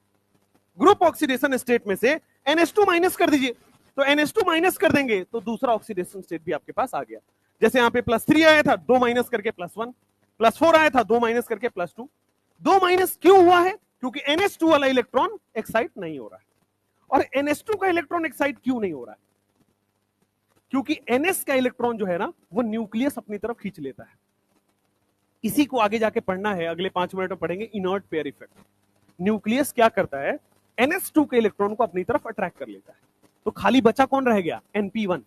ग्रुप ऑक्सीडेशन स्टेट में से NH2 माइनस कर दीजिए, तो NH2 माइनस कर देंगे तो दूसरा ऑक्सीडेशन स्टेट भी आपके पास आ गया। जैसे यहां पे +3 आया था, 2 माइनस करके +1, +4 आया था, 2 माइनस करके +2। 2 माइनस क्यों हुआ है? क्योंकि NH2 वाला इलेक्ट्रॉन एक्साइट नहीं हो रहा है। और NH2 का इलेक्ट्रॉन एक्साइट क्यों नहीं हो रहा है? क्योंकि NS का इलेक्ट्रॉन जो है ना, वो न्यूक्लियस अपनी तरफ खींच लेता है। इसी को आगे जाके पढ़ना है, अगले 5 मिनट में पढ़ेंगे, इनर्ट पेयर इफेक्ट। न्यूक्लियस क्या करता है? NS2 के इलेक्ट्रॉन को अपनी तरफ अट्रैक्ट कर लेता है। तो खाली बचा कौन रह गया? NP1,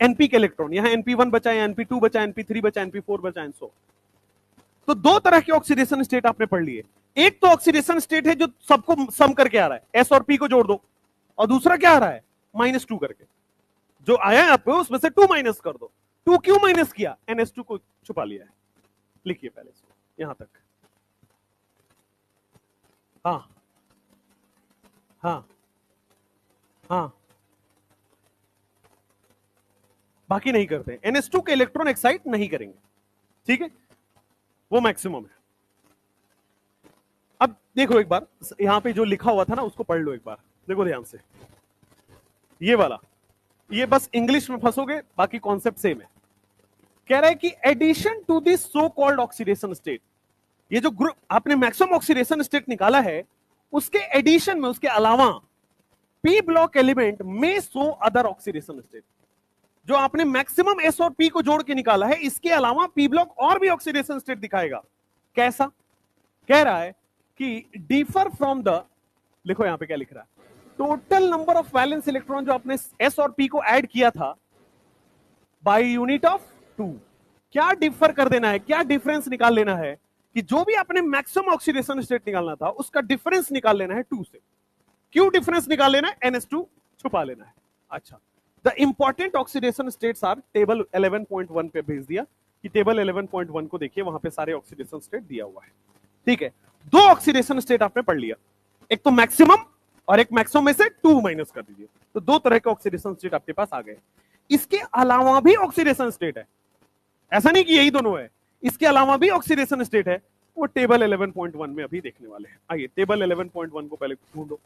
NP के इलेक्ट्रॉन। यहां NP1 बचा, NP2 बचा, NP3 बचा, NP4 बचा, एंड सो। तो 2 तरह के ऑक्सीडेशन स्टेट आपने पढ़ लिए। एक तो ऑक्सीडेशन स्टेट है जो सबको सम करके आ रहा है, S और P को जोड़ दो, और दूसरा क्या आ रहा है? -2 करके। जो आया है आपको उसमें से 2 माइनस कर दो। 2 क्यों माइनस किया? NH2 को छुपा लिया है। लिखिए पहले इसको यहां तक। हाँ हाँ हाँ, बाकी नहीं करते। NH2 के इलेक्ट्रॉन एक्साइट नहीं करेंगे, ठीक है, वो मैक्सिमम है। अब देखो एक बार, यहां पे जो लिखा हुआ था ना उसको पढ़ लो एक बार, देखो ध्यान से। ये वाला, ये बस इंग्लिश में फंसोगे, बाकी कॉन्सेप्ट सेम है। कह रहा है कि addition to this so called oxidation state, ये जो ग्रुप आपने मैक्सिमम ऑक्सीडेशन स्टेट निकाला है, उसके एडिशन में, उसके अलावा पी ब्लॉक एलिमेंट में सो अदर ऑक्सीडेशन स्टेट। जो आपने मैक्सिमम एस और पी को जोड़ के निकाला है, इसके अलावा पी ब्लॉक और भी ऑक्सीडेशन स्टेट दिखाएगा। कैसा? कह रहा है कि डिफर फ्रॉम द, लिखो यहां पे क्या लिख रहा है, total number of valence electron जो आपने एस और पी को ऐड किया था बाय यूनिट ऑफ 2। क्या डिफर कर देना है, क्या डिफरेंस निकाल लेना है? कि जो भी आपने मैक्सिमम ऑक्सीडेशन स्टेट निकालना था उसका डिफरेंस निकाल लेना है 2 से। क्यों डिफरेंस निकाल लेना है? NH2 छुपा लेना है। अच्छा, the important oxidation states are, table 11.1 पे भेज दिया कि टेबल 11.1 को देखिए, वहां पे सारे ऑक्सीडेशन स्टेट दिया हुआ है। ठीक है, 2 ऑक्सीडेशन स्टेट आपने पढ़ लिया, एक तो मैक्सिमम और एक मैक्सिमम में से 2 माइनस कर दीजिए, तो 2 तरह के ऑक्सीडेशन स्टेट आपके पास आ गए। इसके अलावा भी ऑक्सीडेशन स्टेट है, ऐसा नहीं कि यही दोनों है, इसके अलावा भी ऑक्सीडेशन स्टेट है, वो टेबल 11.1 में अभी देखने वाले हैं। आइए टेबल 11.1 को पहले ढूंढो,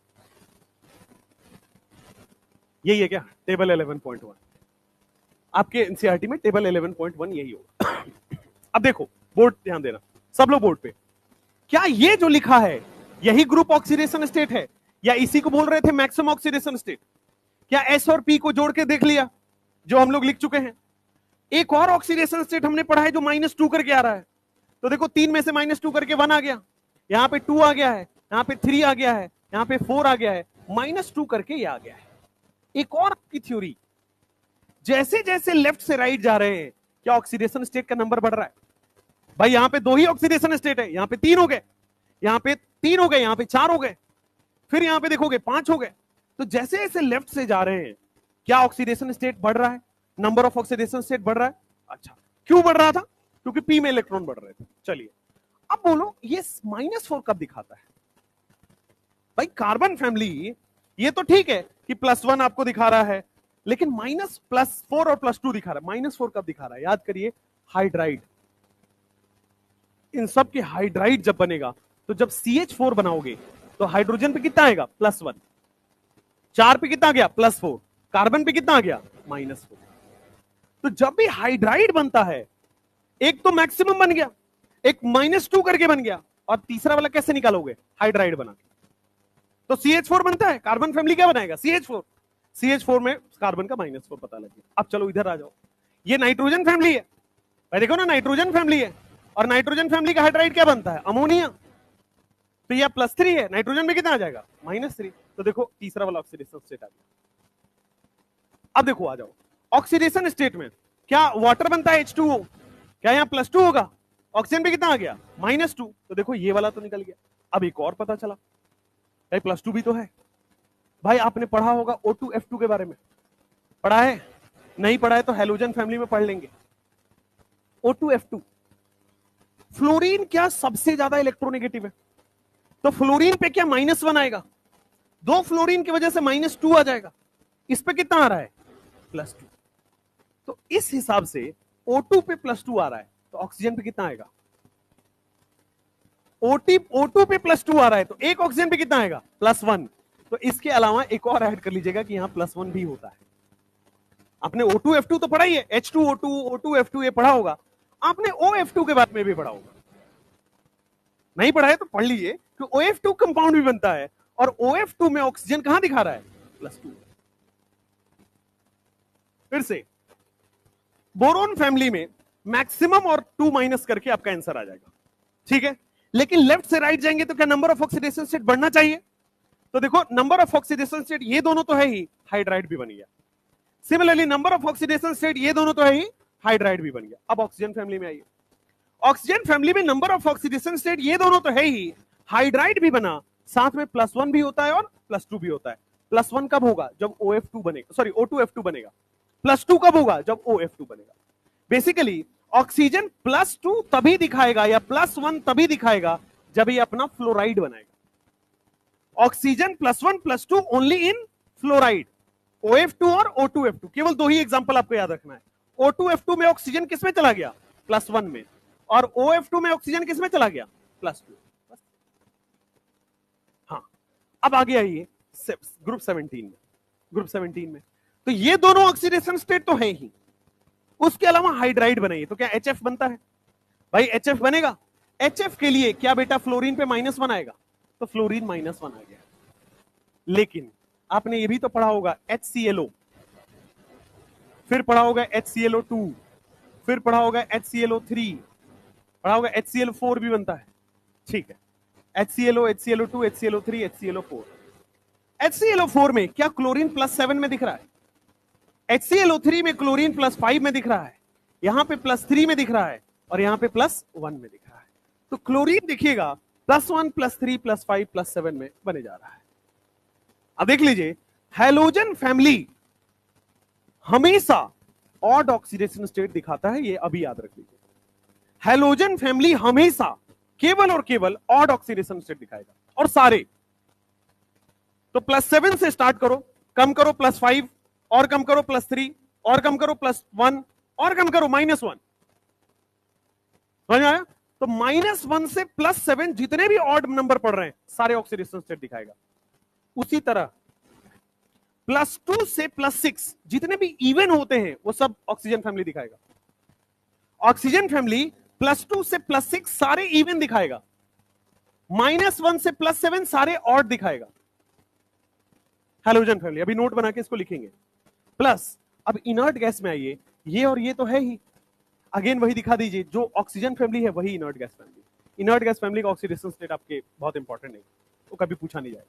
यही है क्या? टेबल 11.1 आपके एनसीईआरटी में टेबल 11.1 यही होगा। अब देखो, बोर्ड ध्यान देना, सब लोग बोर्ड पे। क्या ये जो लिखा है यही ग्रुप ऑक्सीडेशन स्टेट है, या इसी को बोल रहे थे मैक्सिमम ऑक्सीडेशन स्टेट? क्या एस और पी को जोड़ के देख लिया जो हम लोग लिख चुके हैं? एक और ऑक्सीडेशन स्टेट हमने पढ़ा है जो -2 करके आ रहा है, तो देखो 3 में से -2 करके 1 आ गया। यहां पे 2 आ गया है, यहां पे 3 आ गया है, यहां पे 4 आ गया है, -2 करके ये आ गया है। एक और आपकी थ्योरी, जैसे जैसे लेफ्ट से राइट जा रहे हैं क्या ऑक्सीडेशन स्टेट का नंबर बढ़ रहा है? भाई यहां पे 2 ही ऑक्सीडेशन स्टेट है, यहां पे 3 हो गए, यहां पे 3 हो गए, यहां पे 4 हो गए, फिर यहां पे देखोगे 5 हो गए। तो जैसे जैसे लेफ्ट से जा रहे हैं क्या ऑक्सीडेशन स्टेट बढ़ रहा है, नंबर ऑफ ऑक्सीडेशन स्टेट बढ़ रहा है। अच्छा, क्यों बढ़ रहा था? क्योंकि पी में इलेक्ट्रॉन बढ़ रहे थे। चलिए अब बोलो ये -4 कब दिखाता है? भाई कार्बन फैमिली ये तो ठीक है कि +1 आपको दिखा रहा है, लेकिन -+4 और +2 दिखा रहा है। -4 कब दिखा रहा है? याद करिए, हाइड्राइड। इन सब के हाइड्राइड जब बनेगा तो जब CH4 बनाओगे तो हाइड्रोजन पे कितना आएगा? +1। 4 पे कितना गया? +4। कार्बन पे कितना आ गया? -4। तो जब भी हाइड्राइड बनता है, एक तो मैक्सिमम बन गया, एक -2 करके बन गया, और तीसरा वाला कैसे निकालोगे? हाइड्राइड बना के। तो CH4 बनता है, कार्बन फैमिली क्या बनाएगा? CH4। CH4 में कार्बन का -4 पता लग गया। अब चलो इधर आ जाओ, ये नाइट्रोजन फैमिली है, भाई देखो ना, नाइट्रोजन फैमिली है, और नाइट्रोजन फैमिली का हाइड्राइड क्या बनता है? अमोनिया। तो यह +3 है, नाइट्रोजन में कितना आ जाएगा? -3। तो देखो तीसरा वाला ऑक्सीडेशन स्टेट आ गया। अब देखो आ जाओ, ऑक्सीडेशन स्टेट में क्या वाटर बनता है H2O, क्या यहां +2 होगा? ऑक्सीजन पे कितना आ गया? -2। तो देखो ये वाला तो निकल गया। अब एक और पता चला, भाई +2 भी तो है। भाई आपने पढ़ा होगा O2F2 के बारे में, पढ़ा है? नहीं पढ़ा है तो हेलोजन फैमिली में पढ़ लेंगे। O2F2, फ्लोरीन क्या सबसे ज्यादा इलेक्ट्रोनेगेटिव है, तो फ्लोरीन पे क्या -1 आएगा? 2 फ्लोरीन की वजह से -2 आ जाएगा। इस पे कितना आ रहा है? +2। तो इस हिसाब से O2 पे +2 आ रहा है, तो ऑक्सीजन पे कितना आएगा? O2 पे +2 आ रहा है, तो एक ऑक्सीजन पे कितना आएगा? +1। तो इसके अलावा एक और ऐड कर लीजिएगा कि यहां +1 भी होता है। आपने O2F2 तो पढ़ा ही है, H2O2, O2F2 ये पढ़ा होगा। आपने OF2 के बारे में भी पढ़ा होगा, नहीं पढ़ा है तो पढ़ लीजिए कि OF2 कंपाउंड भी बनता है, और OF2 में ऑक्सीजन कहां दिखा रहा है? +2। फिर से बोरोन फैमिली में मैक्सिमम और 2 माइनस करके आपका आंसर आ जाएगा, ठीक है। लेकिन लेफ्ट से राइट जाएंगे तो क्या नंबर ऑफ ऑक्सीडेशन स्टेट बढ़ना चाहिए? तो देखो नंबर ऑफ ऑक्सीडेशन स्टेट ये दोनों तो है ही, हाइड्राइड भी बन गया। Similarly number of oxidation state ये दोनों तो है ही, हाइड्राइड भी बन गया। अब ऑक्सीजन फैमिली में आइए, ऑक्सीजन फैमिली में नंबर ऑफ ऑक्सीडेशन स्टेट ये दोनों तो है ही, हाइड्राइड भी बना, साथ में +1 भी होता है और +2 भी होता है। +1 कब होगा? जब OF2 बनेगा, सॉरी O2F2 बनेगा। +2 कब होगा? जब OF2 बनेगा। बेसिकली ऑक्सीजन +2 तभी दिखाएगा या +1 तभी दिखाएगा जब ये अपना फ्लोराइड बनाएगा। Oxygen +1 +2 only in fluoride. OF2 और O2F2 केवल 2 ही एग्जांपल आपको याद रखना है। O2F2 में ऑक्सीजन किसमें चला गया? +1 में, और OF2 में ऑक्सीजन किसमें चला गया? +2। हाँ, अब आगे आइए ग्रुप 17 में। ग्रुप 17 में तो ये दोनों ऑक्सीडेशन स्टेट तो है ही, उसके अलावा हाइड्राइड बनाइए तो क्या HF बनता है? भाई HF बनेगा। HF के लिए क्या बेटा फ्लोरीन पे -1 आएगा? तो फ्लोरीन -1 आ गया। लेकिन आपने ये भी तो पढ़ा होगा HClO, फिर पढ़ा होगा HClO2, फिर पढ़ा होगा HClO3, पढ़ा होगा HCl4 भी बनता है, ठीक है। HClO, HClO2, HClO3, HClO4। HClO4 में क्या क्लोरीन +7 में दिख रहा है? HClO3 में क्लोरीन +5 में दिख रहा है, यहां पे +3 में दिख रहा है, और यहां पे +1 में दिख रहा है। तो क्लोरीन देखिएगा +1 +3 +5 +7 में बने जा रहा है। अब देख लीजिए, हैलोजन फैमिली हमेशा ऑड ऑक्सीडेशन स्टेट दिखाता है, ये अभी याद रख लीजिए। हैलोजन फैमिली हमेशा केवल और केवल ऑड ऑक्सीडेशन स्टेट दिखाएगा, और सारे। तो +7 से स्टार्ट करो, कम करो +5, और कम करो +3, और कम करो +1, और कम करो -1। समझ आया? तो -1 से +7 जितने भी ऑड नंबर पड़ रहे हैं सारे ऑक्सीडेशन स्टेट दिखाएगा। उसी तरह +2 से +6 जितने भी इवन होते हैं वो सब ऑक्सीजन फैमिली दिखाएगा। ऑक्सीजन फैमिली +2 से +6 सारे इवन दिखाएगा, -1 से +7 सारे ऑड दिखाएगा। हैलोजन फैमिली अभी नोट बना के इसको लिखेंगे। प्लस अब इनर्ट गैस में आइए, ये और ये तो है ही, अगेन वही दिखा दीजिए, जो ऑक्सीजन फैमिली है वही inert gas family. Inert gas family का ऑक्सीडेशन स्टेट आपके बहुत इंपॉर्टेंट नहीं, वो कभी पूछा नहीं जाएगा।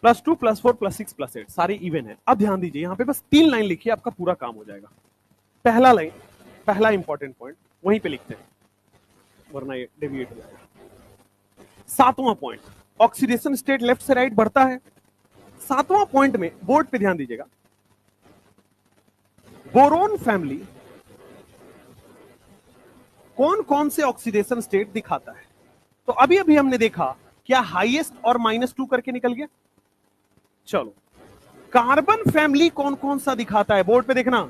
+2 +4 +6 +8 सारे इवन है। अब ध्यान दीजिए, यहां पे बस 3 लाइन लिखिए, आपका पूरा काम हो जाएगा। पहला लाइन, पहला इंपॉर्टेंट पॉइंट वहीं पे लिखते हैं, वरना ये डेविएट हो जाएगा। 7वां पॉइंट, ऑक्सीडेशन स्टेट लेफ्ट से राइट बढ़ता है। 7वां पॉइंट में बोर्ड पे ध्यान दीजिएगा, बोरोन फैमिली कौन कौन से ऑक्सीडेशन स्टेट दिखाता है। तो अभी अभी हमने देखा, क्या हाईएस्ट और -2 करके निकल गया। चलो, कार्बन फैमिली कौन कौन सा दिखाता है, बोर्ड पे देखना।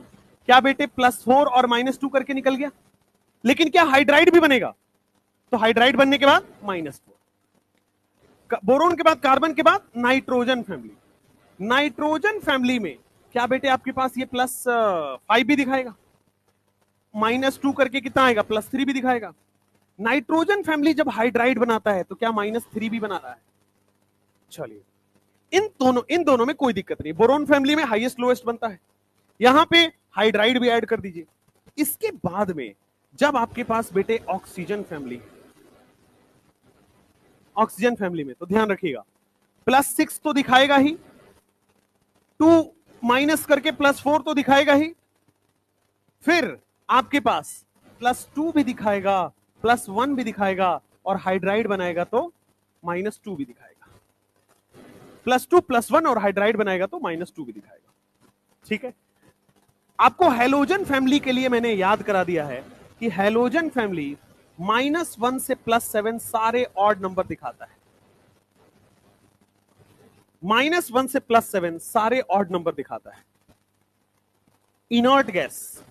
क्या बेटे, +4 और -2 करके निकल गया। लेकिन क्या हाइड्राइड भी बनेगा, तो हाइड्राइड बनने के बाद -4। बोरोन के बाद, कार्बन के बाद नाइट्रोजन फैमिली। नाइट्रोजन फैमिली में क्या बेटे आपके पास ये +5 भी दिखाएगा, -2 करके कितना आएगा, +3 भी दिखाएगा। नाइट्रोजन फैमिली जब हाइड्राइड बनाता है तो क्या -3 भी बना रहा है। चलिए, इन दोनों में कोई दिक्कत नहीं। बोरोन फैमिली में हाईएस्ट लोएस्ट बनता है, यहां पे हाइड्राइड भी ऐड कर दीजिए। इसके बाद में जब आपके पास बेटे ऑक्सीजन फैमिली, ऑक्सीजन फैमिली में तो ध्यान रखिएगा, +6 तो दिखाएगा ही, 2 माइनस करके +4 तो दिखाएगा ही, फिर आपके पास +2 भी दिखाएगा, +1 भी दिखाएगा, और हाइड्राइड बनाएगा तो -2 भी दिखाएगा। +2 +1 और हाइड्राइड बनाएगा तो -2 भी दिखाएगा। ठीक है, आपको हैलोजन फैमिली के लिए मैंने याद करा दिया है कि हैलोजन फैमिली -1 से +7 सारे ऑड नंबर दिखाता है। -1 से +7 सारे ऑड नंबर दिखाता है। Inert gas,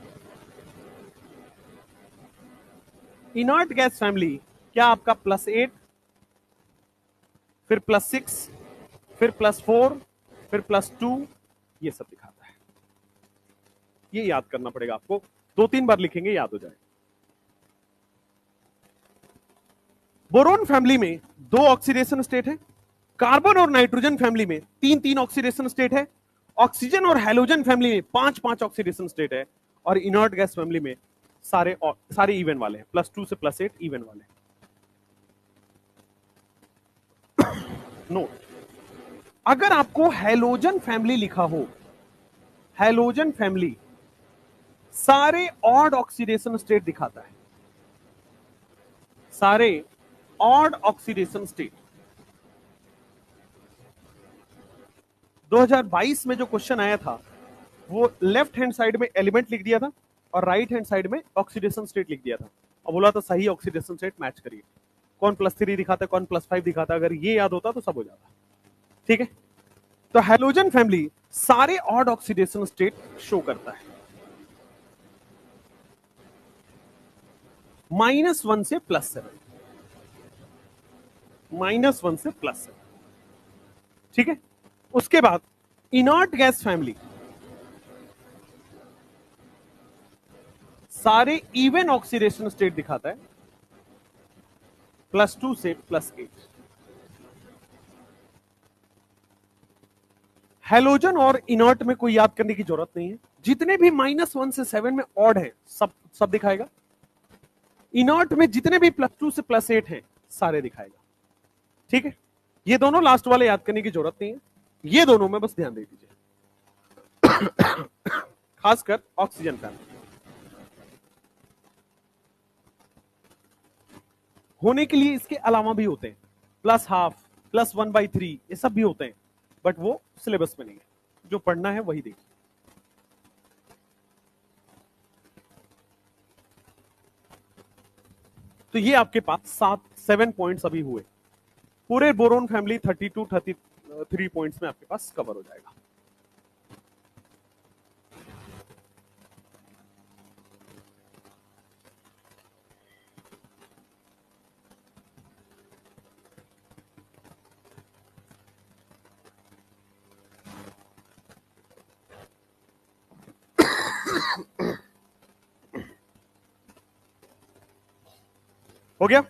inert gas family क्या आपका +8, फिर +6, फिर +4, फिर +2, ये सब दिखाता है। ये याद करना पड़ेगा आपको, 2-3 बार लिखेंगे याद हो जाएगा। बोरोन फैमिली में 2 ऑक्सीडेशन स्टेट है, कार्बन और नाइट्रोजन फैमिली में 3-3 ऑक्सीडेशन स्टेट है, ऑक्सीजन और हैलोजन फैमिली में 5-5 ऑक्सीडेशन स्टेट है, और इनर्ट गैस फैमिली में सारे इवन वाले हैं, +2 से +8 इवन वाले। नोट, अगर आपको हैलोजन फैमिली लिखा हो, हैलोजन फैमिली सारे ऑड ऑक्सीडेशन स्टेट दिखाता है, सारे ऑड ऑक्सीडेशन स्टेट। 2022 में जो क्वेश्चन आया था वो लेफ्ट हैंड साइड में एलिमेंट लिख दिया था और राइट हैंड साइड में ऑक्सीडेशन स्टेट लिख दिया था, और बोला था सही ऑक्सीडेशन स्टेट मैच करिए, कौन +3 दिखाता है, कौन +5 दिखाता है। अगर ये याद होता तो सब हो जाता। ठीक है, तो हैलोजन फैमिली सारे ऑड ऑक्सीडेशन स्टेट शो करता है, -1 से +7, -1 से +7। ठीक है, उसके बाद इनर्ट गैस फैमिली सारे इवन ऑक्सीडेशन स्टेट दिखाता है, +2 से +8। हैलोजन और इनर्ट में कोई याद करने की जरूरत नहीं है, जितने भी -1 से 7 में ऑड है सब सब दिखाएगा। इनर्ट में जितने भी +2 से +8 हैं सारे दिखाएगा। ठीक है, ये दोनों लास्ट वाले याद करने की जरूरत नहीं है, ये दोनों में बस ध्यान दे दीजिए, खासकर ऑक्सीजन फैमिली। होने के लिए इसके अलावा भी होते हैं, +½ +1/3 ये सब भी होते हैं, बट वो सिलेबस में नहीं है, जो पढ़ना है वही देखिए। तो ये आपके पास 7 पॉइंट्स अभी हुए, पूरे बोरोन फैमिली 32-33 पॉइंट्स में आपके पास कवर हो जाएगा। हो गया,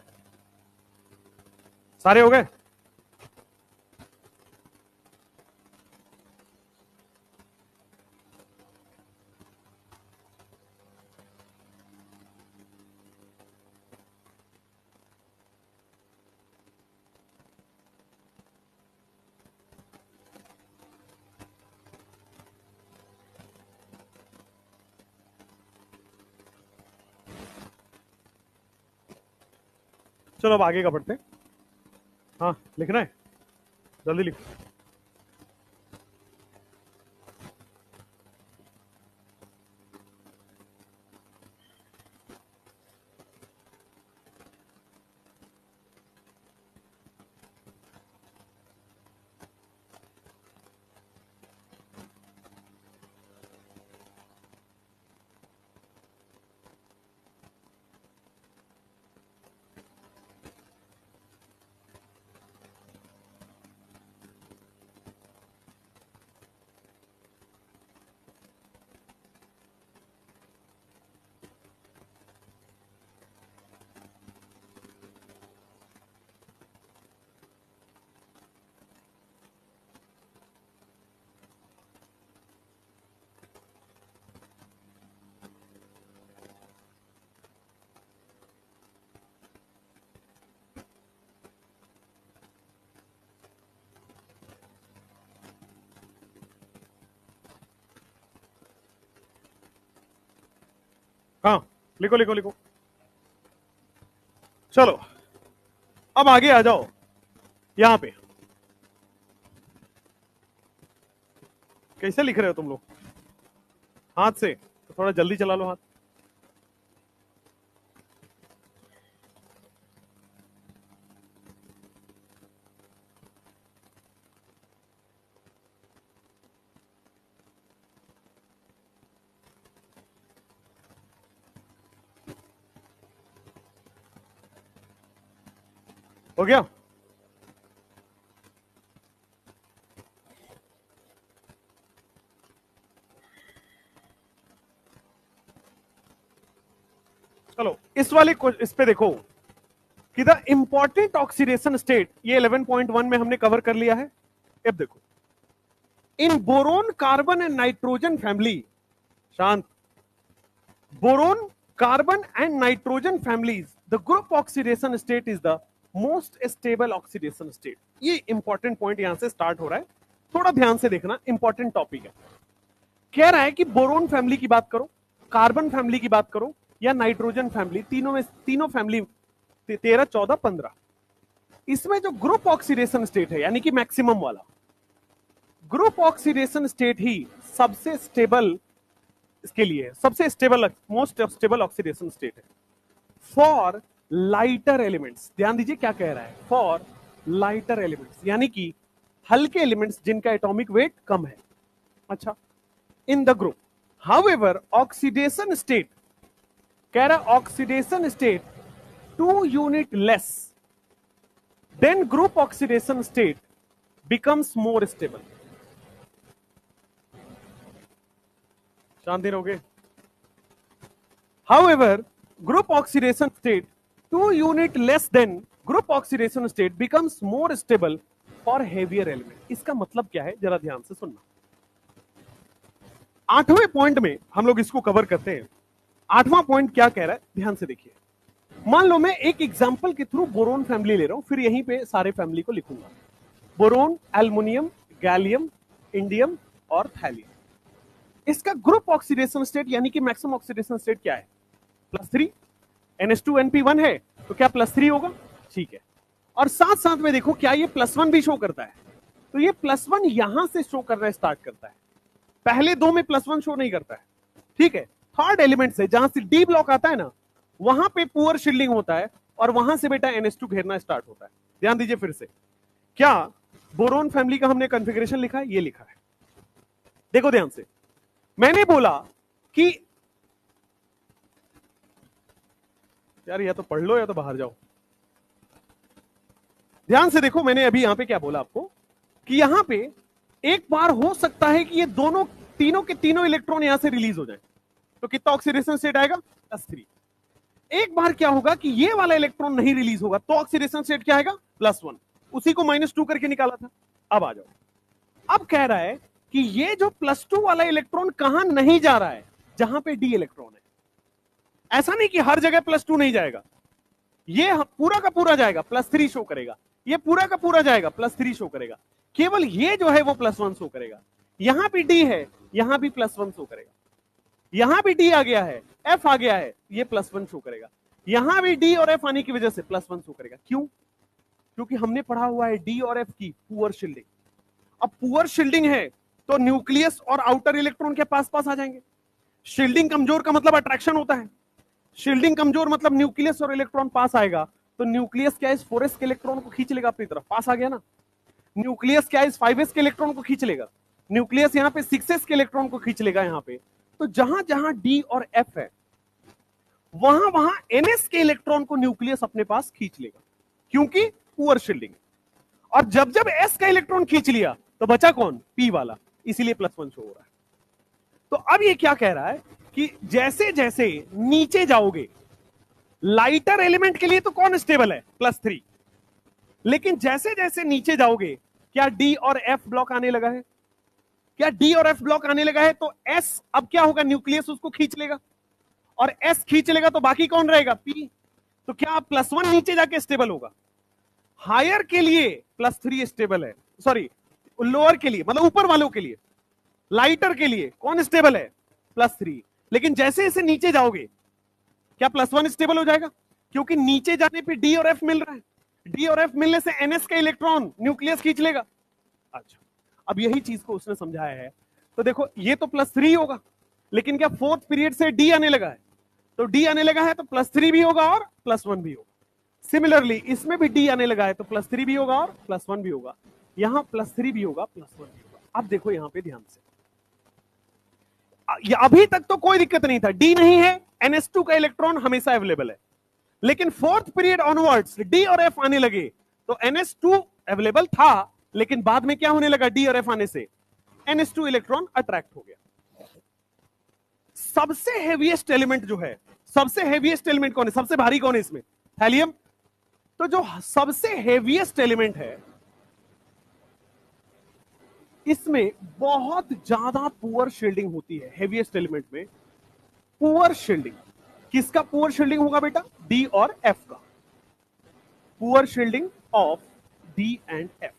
सारे हो गए। चलो अब आगे का पढ़ते हैं। हाँ लिखना है, जल्दी लिखो। हाँ लिखो लिखो लिखो। चलो अब आगे आ जाओ, यहां पे कैसे लिख रहे हो तुम लोग? हाथ से तो थोड़ा जल्दी चला लो हाथ। हो गया? चलो इस वाले इस पे देखो कि द इंपॉर्टेंट ऑक्सीडेशन स्टेट, ये 11.1 में हमने कवर कर लिया है। अब देखो, in boron carbon and nitrogen family, शांत, boron carbon and nitrogen families, the group oxidation state is the most stable oxidation state. ये इंपॉर्टेंट पॉइंट यहां से स्टार्ट हो रहा है, थोड़ा ध्यान से देखना, इंपॉर्टेंट टॉपिक है। कह रहा है कि बोरोन फैमिली की बात करो, कार्बन फैमिली की बात करो या नाइट्रोजन फैमिली, तीनों फैमिली 13, 14, 15, इसमें जो ग्रुप ऑक्सीडेशन स्टेट है यानी कि मैक्सिमम वाला ग्रुप ऑक्सीडेशन स्टेट ही सबसे स्टेबल, इसके लिए सबसे stable, most stable oxidation state है फॉर लाइटर एलिमेंट्स। ध्यान दीजिए क्या कह रहा है, फॉर लाइटर एलिमेंट्स, यानी कि हल्के एलिमेंट्स जिनका एटॉमिक वेट कम है। अच्छा, in the group however oxidation state, कह रहा oxidation state 2 unit less than group oxidation state becomes more stable. शांति रहोगे? However group oxidation state 2 unit less than group oxidation state becomes more stable for heavier element. इसका मतलब क्या है, जरा ध्यान से सुनना। 8वें पॉइंट में हम लोग इसको कवर करते हैं। 8वां पॉइंट क्या कह रहा है, ध्यान से देखिए। मान लो मैं एक एग्जांपल के थ्रू बोरोन फैमिली ले रहा हूं, फिर यहीं पे सारे फैमिली को लिखूंगा। बोरोन, एल्युमिनियम, गैलियम, इंडियम और थैलियम। इसका ग्रुप ऑक्सीडेशन स्टेट यानी कि मैक्सिमम ऑक्सीडेशन स्टेट क्या है, +3। NH2NP1 है तो क्या +3 होगा? ठीक है। और साथ साथ में देखो क्या ये +1 भी शो करता है, तो ये +1 यहां से शो करना स्टार्ट करता है, पहले दो में +1 शो नहीं करता है। ठीक है, थर्ड एलिमेंट से जहां से डी ब्लॉक आता है ना, वहां पे पुअर शील्डिंग होता है और वहां से बेटा NH2 घेरना स्टार्ट होता है। ध्यान दीजिए फिर से, क्या बोरोन फैमिली का हमने कॉन्फ़िगरेशन लिखा है, ये लिखा है। देखो ध्यान से, मैंने बोला कि यार या तो पढ़ लो या तो बाहर जाओ। ध्यान से देखो, मैंने अभी यहां पे क्या बोला आपको कि यहां पे एक बार हो सकता है कि ये दोनों तीनों के तीनों इलेक्ट्रॉन यहां से रिलीज हो जाए, तो कितना ऑक्सीडेशन स्टेट आएगा, +3। एक बार क्या होगा कि ये वाला इलेक्ट्रॉन नहीं रिलीज होगा, तो ऑक्सीडेशन स्टेट क्या आएगा, +1। उसी को -2 करके निकाला था। अब आ जाओ, अब कह रहा है कि ये जो +2 वाला इलेक्ट्रॉन कहां नहीं जा रहा है, जहां पे डी इलेक्ट्रॉन है। ऐसा नहीं कि हर जगह +2 नहीं जाएगा, ये पूरा का पूरा जाएगा, +3 शो करेगा। ये पूरा का पूरा जाएगा, +3 शो करेगा। केवल ये जो है वो +1 शो करेगा। यहां भी डी है, यहां भी +1 शो करेगा। यहां भी डी आ गया है, एफ आ गया है, ये +1 शो करेगा। यहां भी डी और एफ आने की वजह से +1 शो करेगा। क्यों? क्योंकि हमने पढ़ा हुआ है डी और एफ की पुअर शील्डिंग। अब पुअर शील्डिंग है तो न्यूक्लियस और आउटर इलेक्ट्रॉन के पास पास आ जाएंगे। शील्डिंग कमजोर का मतलब अट्रैक्शन होता है। शील्डिंग कमजोर मतलब न्यूक्लियस और इलेक्ट्रॉन पास आएगा, तो न्यूक्लियस क्या इस 4s के इलेक्ट्रॉन को खींच लेगा अपनी तरफ, पास आ गया ना। न्यूक्लियस क्या इस 5s के इलेक्ट्रॉन को खींच लेगा, न्यूक्लियस यहां पे 6s के इलेक्ट्रॉन को खींच लेगा यहां पे। तो जहां जहां डी और एफ है वहां वहां ns के इलेक्ट्रॉन को न्यूक्लियस अपने पास खींच लेगा, क्योंकि पुअर शील्डिंग। और जब जब s का इलेक्ट्रॉन खींच लिया तो बचा कौन? p वाला, इसीलिए +1 शो हो रहा है। तो अब ये क्या कह रहा है कि जैसे जैसे नीचे जाओगे, लाइटर एलिमेंट के लिए तो कौन स्टेबल है? +3। लेकिन जैसे जैसे नीचे जाओगे, क्या डी और एफ ब्लॉक आने लगा है? क्या डी और एफ ब्लॉक आने लगा है? तो एस अब क्या होगा? न्यूक्लियस उसको खींच लेगा, और एस खींच लेगा तो बाकी कौन रहेगा? पी। तो क्या +1 नीचे जाके स्टेबल होगा? हायर के लिए +3 स्टेबल है, सॉरी लोअर के लिए मतलब ऊपर वालों के लिए, लाइटर के लिए कौन स्टेबल है? +3। लेकिन जैसे जैसे नीचे जाओगे, क्या +1 स्टेबल हो जाएगा? क्योंकि नीचे जाने पे डी और एफ मिल रहा है, डी और एफ मिलने से एनएस का इलेक्ट्रॉन न्यूक्लियस खींच लेगा। अच्छा, अब यही चीज को उसने समझाया है। तो देखो ये तो +3 होगा, लेकिन क्या 4th पीरियड से डी आने लगा है, तो डी आने लगा है तो +3 भी होगा और +1 भी होगा। सिमिलरली इसमें भी डी आने लगा है तो +3 भी होगा और +1 भी होगा, यहां +3 भी होगा +1 भी होगा। अब देखो यहां पे ध्यान से, अभी तक तो कोई दिक्कत नहीं था, डी नहीं है, NS2 का इलेक्ट्रॉन हमेशा अवेलेबल है। लेकिन 4th पीरियड ऑनवर्ड्स डी और एफ आने लगे तो NS2 अवेलेबल था, लेकिन बाद में क्या होने लगा? डी और एफ आने से NS2 इलेक्ट्रॉन अट्रैक्ट हो गया। सबसे हेवीएस्ट एलिमेंट जो है, सबसे हेवीएस्ट एलिमेंट कौन है? सबसे भारी कौन है इसमें? हेलियम। तो जो सबसे हेवीएस्ट एलिमेंट है इसमें बहुत ज्यादा पुअर शील्डिंग होती है। हेवीएस्ट एलिमेंट में पुअर शील्डिंग, किसका पुअर शील्डिंग होगा बेटा? डी और एफ का। Poor shielding of D and F.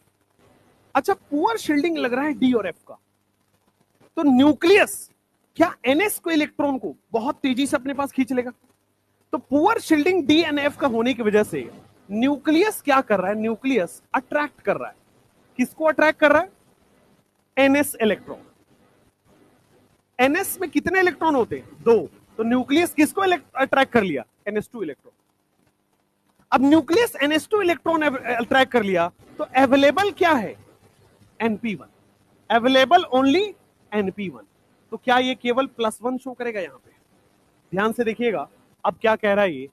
अच्छा, पुअर शील्डिंग लग रहा है डी और एफ का, तो न्यूक्लियस क्या एनएस को इलेक्ट्रॉन को बहुत तेजी से अपने पास खींच लेगा? तो poor shielding D and F का होने की वजह से न्यूक्लियस क्या कर रहा है? न्यूक्लियस अट्रैक्ट कर रहा है। किसको अट्रैक्ट कर रहा है? NS electron. एनएस में कितने इलेक्ट्रॉन होते हैं? 2। तो न्यूक्लियस किसको अट्रैक्ट कर लिया? NS2 electron. अब न्यूक्लियस NS2 इलेक्ट्रॉन अट्रैक्ट कर लिया तो अवेलेबल क्या है? NP1। Available only NP1। तो क्या ये केवल +1 शो करेगा? यहां पे ध्यान से देखिएगा, अब क्या कह रहा है ये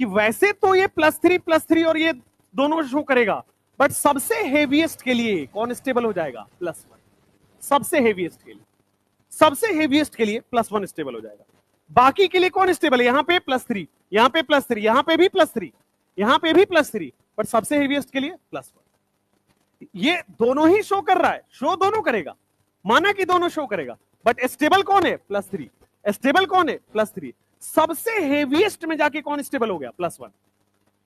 कि वैसे तो ये +3 और ये दोनों शो करेगा, बट सबसे हेवीएस्ट के लिए कौन स्टेबल हो जाएगा? +1। सबसे हेवीएस्ट के लिए, सबसे हेवीएस्ट के लिए +1 स्टेबल हो जाएगा। बाकी के लिए कौन स्टेबल है? यहां पे +3, यहां पे +3, यहां पे भी +3, यहां पे भी +3, बट सबसे हेवीएस्ट के लिए +1। ये दोनों ही शो कर रहा है, शो दोनों करेगा, माना कि दोनों शो करेगा, बट स्टेबल कौन है? +3। स्टेबल कौन है? +3। सबसे हेवीएस्ट में जाके कौन स्टेबल हो गया? +1।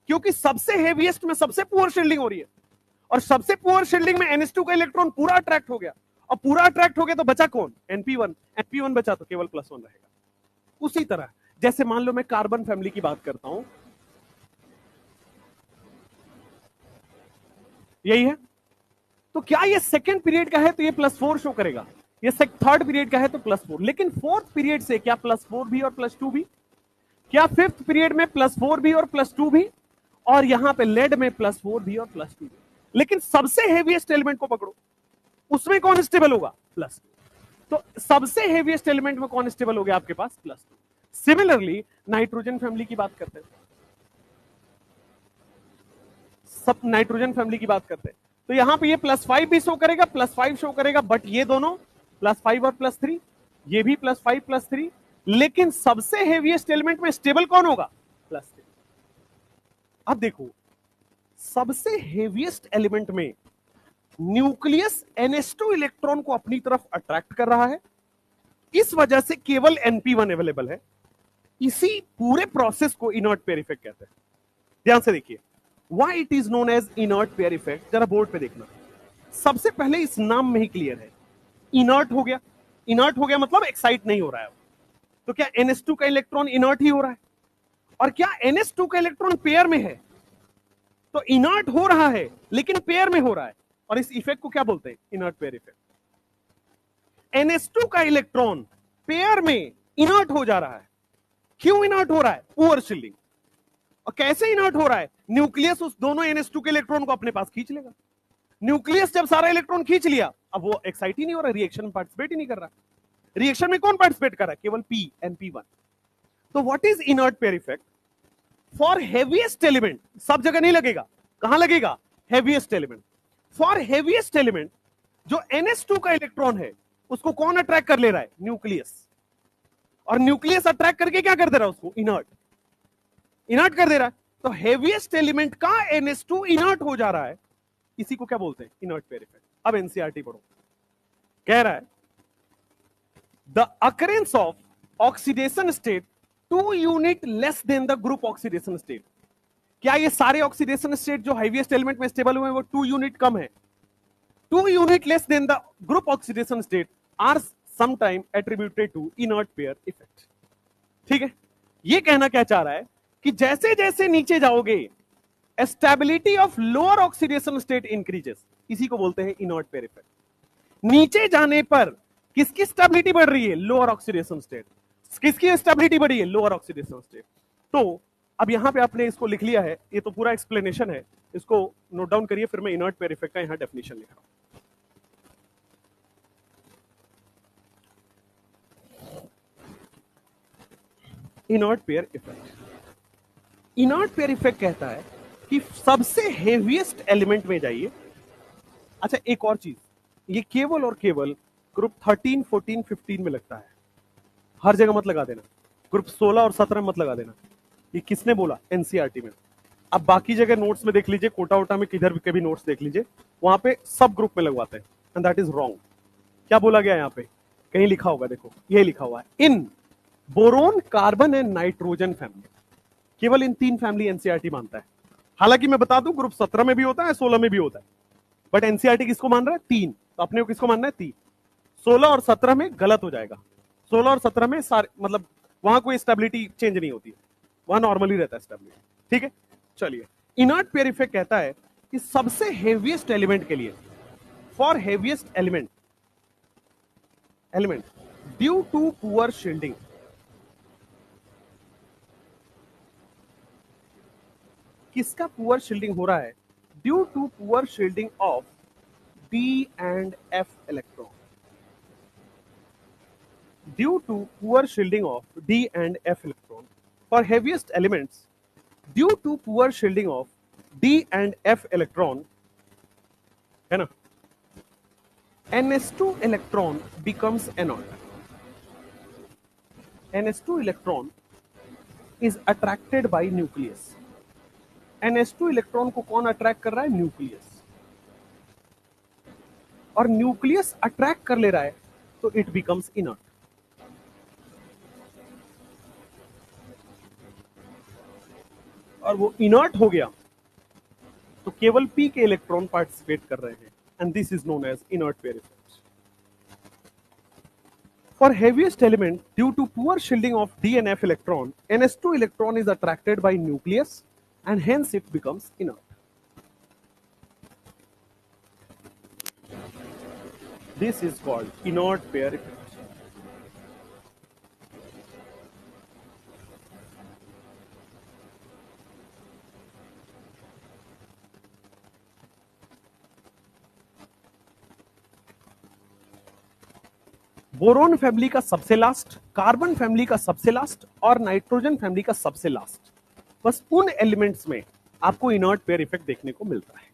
क्योंकि सबसे हेवीएस्ट में सबसे पुअर शील्डिंग हो रही है, और सबसे पुअर शील्डिंग में NS2 का इलेक्ट्रॉन पूरा अट्रैक्ट हो गया, और पूरा अट्रैक्ट हो गया तो बचा कौन? NP1। NP1 बचा तो केवल +1 रहेगा। उसी तरह जैसे मान लो मैं कार्बन फैमिली की बात करता हूं, यही है, तो क्या ये सेकेंड पीरियड का है तो ये +4 शो करेगा, ये 3rd पीरियड का है तो +4, लेकिन 4th पीरियड से क्या +4 भी और +2 भी? क्या 5th पीरियड में +4 भी और +2 भी? और यहां पे लेड में +4 भी और +2 भी। लेकिन सबसे हेवीएस्ट एलिमेंट को पकड़ो, उसमें कौन स्टेबल होगा? +2। तो सबसे हेवीएस्ट एलिमेंट में कौन स्टेबल हो गया आपके पास? +2। सिमिलरली नाइट्रोजन फैमिली की बात करते हैं, सब नाइट्रोजन फैमिली की बात करते हैं, तो यहां पे ये +5 भी शो करेगा, +5 शो करेगा, बट ये दोनों +5 और +3, ये भी +5 +3, लेकिन सबसे हेवीएस्ट एलिमेंट में स्टेबल कौन होगा? +3। अब देखो, सबसे हेवीएस्ट एलिमेंट में न्यूक्लियस NS2 इलेक्ट्रॉन को अपनी तरफ अट्रैक्ट कर रहा है, इस वजह से केवल NP1 अवेलेबल है। इसी पूरे प्रोसेस को इनर्ट पेयर इफेक्ट कहते हैं। ध्यान से देखिए, why it is known as inert pair effect, जरा बोर्ड पे देखना। सबसे पहले इस नाम में ही क्लियर है, इनर्ट हो गया। इनर्ट हो गया मतलब एक्साइट नहीं हो रहा है, तो क्या NS2 का इलेक्ट्रॉन इनर्ट ही हो रहा है? और क्या NH2 का इलेक्ट्रॉन पेयर में है, तो इनर्ट हो रहा है लेकिन पेयर में हो रहा है, और इस इफेक्ट को क्या बोलते हैं, इनर्ट पेयर इफेक्ट। NH2 का इलेक्ट्रॉन पेयर में इनर्ट हो जा रहा है। क्यों इनर्ट हो रहा है, पुअर शील्डिंग। और कैसे इनर्ट हो रहा है, न्यूक्लियस उस दोनों NH2 के इलेक्ट्रॉन को अपने पास खींच लेगा। न्यूक्लियस जब सारा इलेक्ट्रॉन खींच लिया, अब वो एक्साइट ही नहीं हो रहा, रिएक्शन में पार्टिसिपेट ही नहीं कर रहा। रिएक्शन में कौन पार्टिसिपेट कर रहा है, केवल P and P1। तो what is inert pair effect for heaviest element, सब जगह नहीं लगेगा, कहां लगेगा, heaviest element. For heaviest element जो NH2 का इलेक्ट्रॉन है उसको कौन अट्रैक्ट कर ले रहा है, न्यूक्लियस। और न्यूक्लियस अट्रैक्ट करके क्या कर दे रहा है, उसको इनर्ट कर दे रहा है। तो हेवीएस्ट एलिमेंट का NH2 इनर्ट हो जा रहा है, इसी को क्या बोलते हैं, इनर्ट पेयर इफेक्ट। अब एनसीईआरटी पढ़ो, कह रहा है the occurrence of oxidation state 2 unit less than the group oxidation state. क्या ये सारे ऑक्सीडेशन स्टेट जो हेवीएस्ट एलिमेंट में स्टेबल हुए हैं वो 2 यूनिट कम है, 2 unit less than the group oxidation state are sometime attributed to inert pair effect. ठीक है, ये कहना क्या चाह रहा है कि जैसे जैसे नीचे जाओगे stability of lower oxidation state increases, इसी को बोलते हैं इनर्ट पेयर इफेक्ट। नीचे जाने पर किसकी स्टेबिलिटी बढ़ रही है, लोअर ऑक्सीडेशन स्टेट। किसकी स्टेबिलिटी बढ़ी है, लोअर ऑक्सीडेशन स्टेट। तो अब यहां पे आपने इसको लिख लिया है, ये तो पूरा एक्सप्लेनेशन है, इसको नोट डाउन करिए, फिर मैं इनर्ट पेयर इफेक्ट का यहां डेफिनेशन लिख रहा हूं। Inert pair effect, inert pair effect कहता है कि सबसे हेवीएस्ट एलिमेंट में जाइए। अच्छा एक और चीज, ये केवल और केवल ग्रुप 13, 14, 15 में लगता है, हर जगह मत लगा देना। ग्रुप 16 और 17 में मत लगा देना। ये किसने बोला, एनसीईआरटी में। अब बाकी जगह नोट्स में देख लीजिए, कोटा वोटा में किधर भी कभी नोट्स देख लीजिए, वहां पे सब ग्रुप में लगवाते हैं, एंड दैट इज रॉन्ग। क्या बोला गया यहाँ पे, कहीं लिखा होगा, देखो ये लिखा हुआ है, in boron, carbon and nitrogen family. केवल इन 3 फैमिली एनसीईआरटी मानता है। हालांकि मैं बता दूं ग्रुप 17 में भी होता है, 16 में भी होता है, बट एनसीईआरटी किसको मान रहा है, 3। तो अपने को किसको मानना है, 3। 16 और 17 में गलत हो जाएगा। 16 और 17 में सारे मतलब वहां कोई स्टेबिलिटी चेंज नहीं होती है, वहां नॉर्मली रहता है स्टेबिलिटी। ठीक है, चलिए इनर्ट पेयर इफेक्ट कहता है कि सबसे हेवीएस्ट एलिमेंट के लिए, for heaviest element due to poor shielding, किसका पुअर शील्डिंग हो रहा है, due to poor shielding of D and F electron, due to poor shielding of D and F electron for heaviest elements, due to poor shielding of D and F electron, है ना, NH2 electron becomes anode. NH2 electron is attracted by nucleus. NH2 electron को कौन अट्रैक्ट कर रहा है, न्यूक्लियस। और न्यूक्लियस अट्रैक्ट कर ले रहा है तो इट बिकम्स इनर्ट। और वो इनर्ट हो गया तो केवल P के इलेक्ट्रॉन पार्टिसिपेट कर रहे हैं, and this is known as inert pair effect. For heaviest element due to poor shielding of D and F electron, NH2 electron is attracted by nucleus and hence it becomes inert. This is called inert pair effect. Boron family का सबसे लास्ट, कार्बन फैमिली का सबसे लास्ट और नाइट्रोजन फैमिली का सबसे लास्ट, बस उन एलिमेंट्स में आपको इनर्ट पेयर इफेक्ट देखने को मिलता है।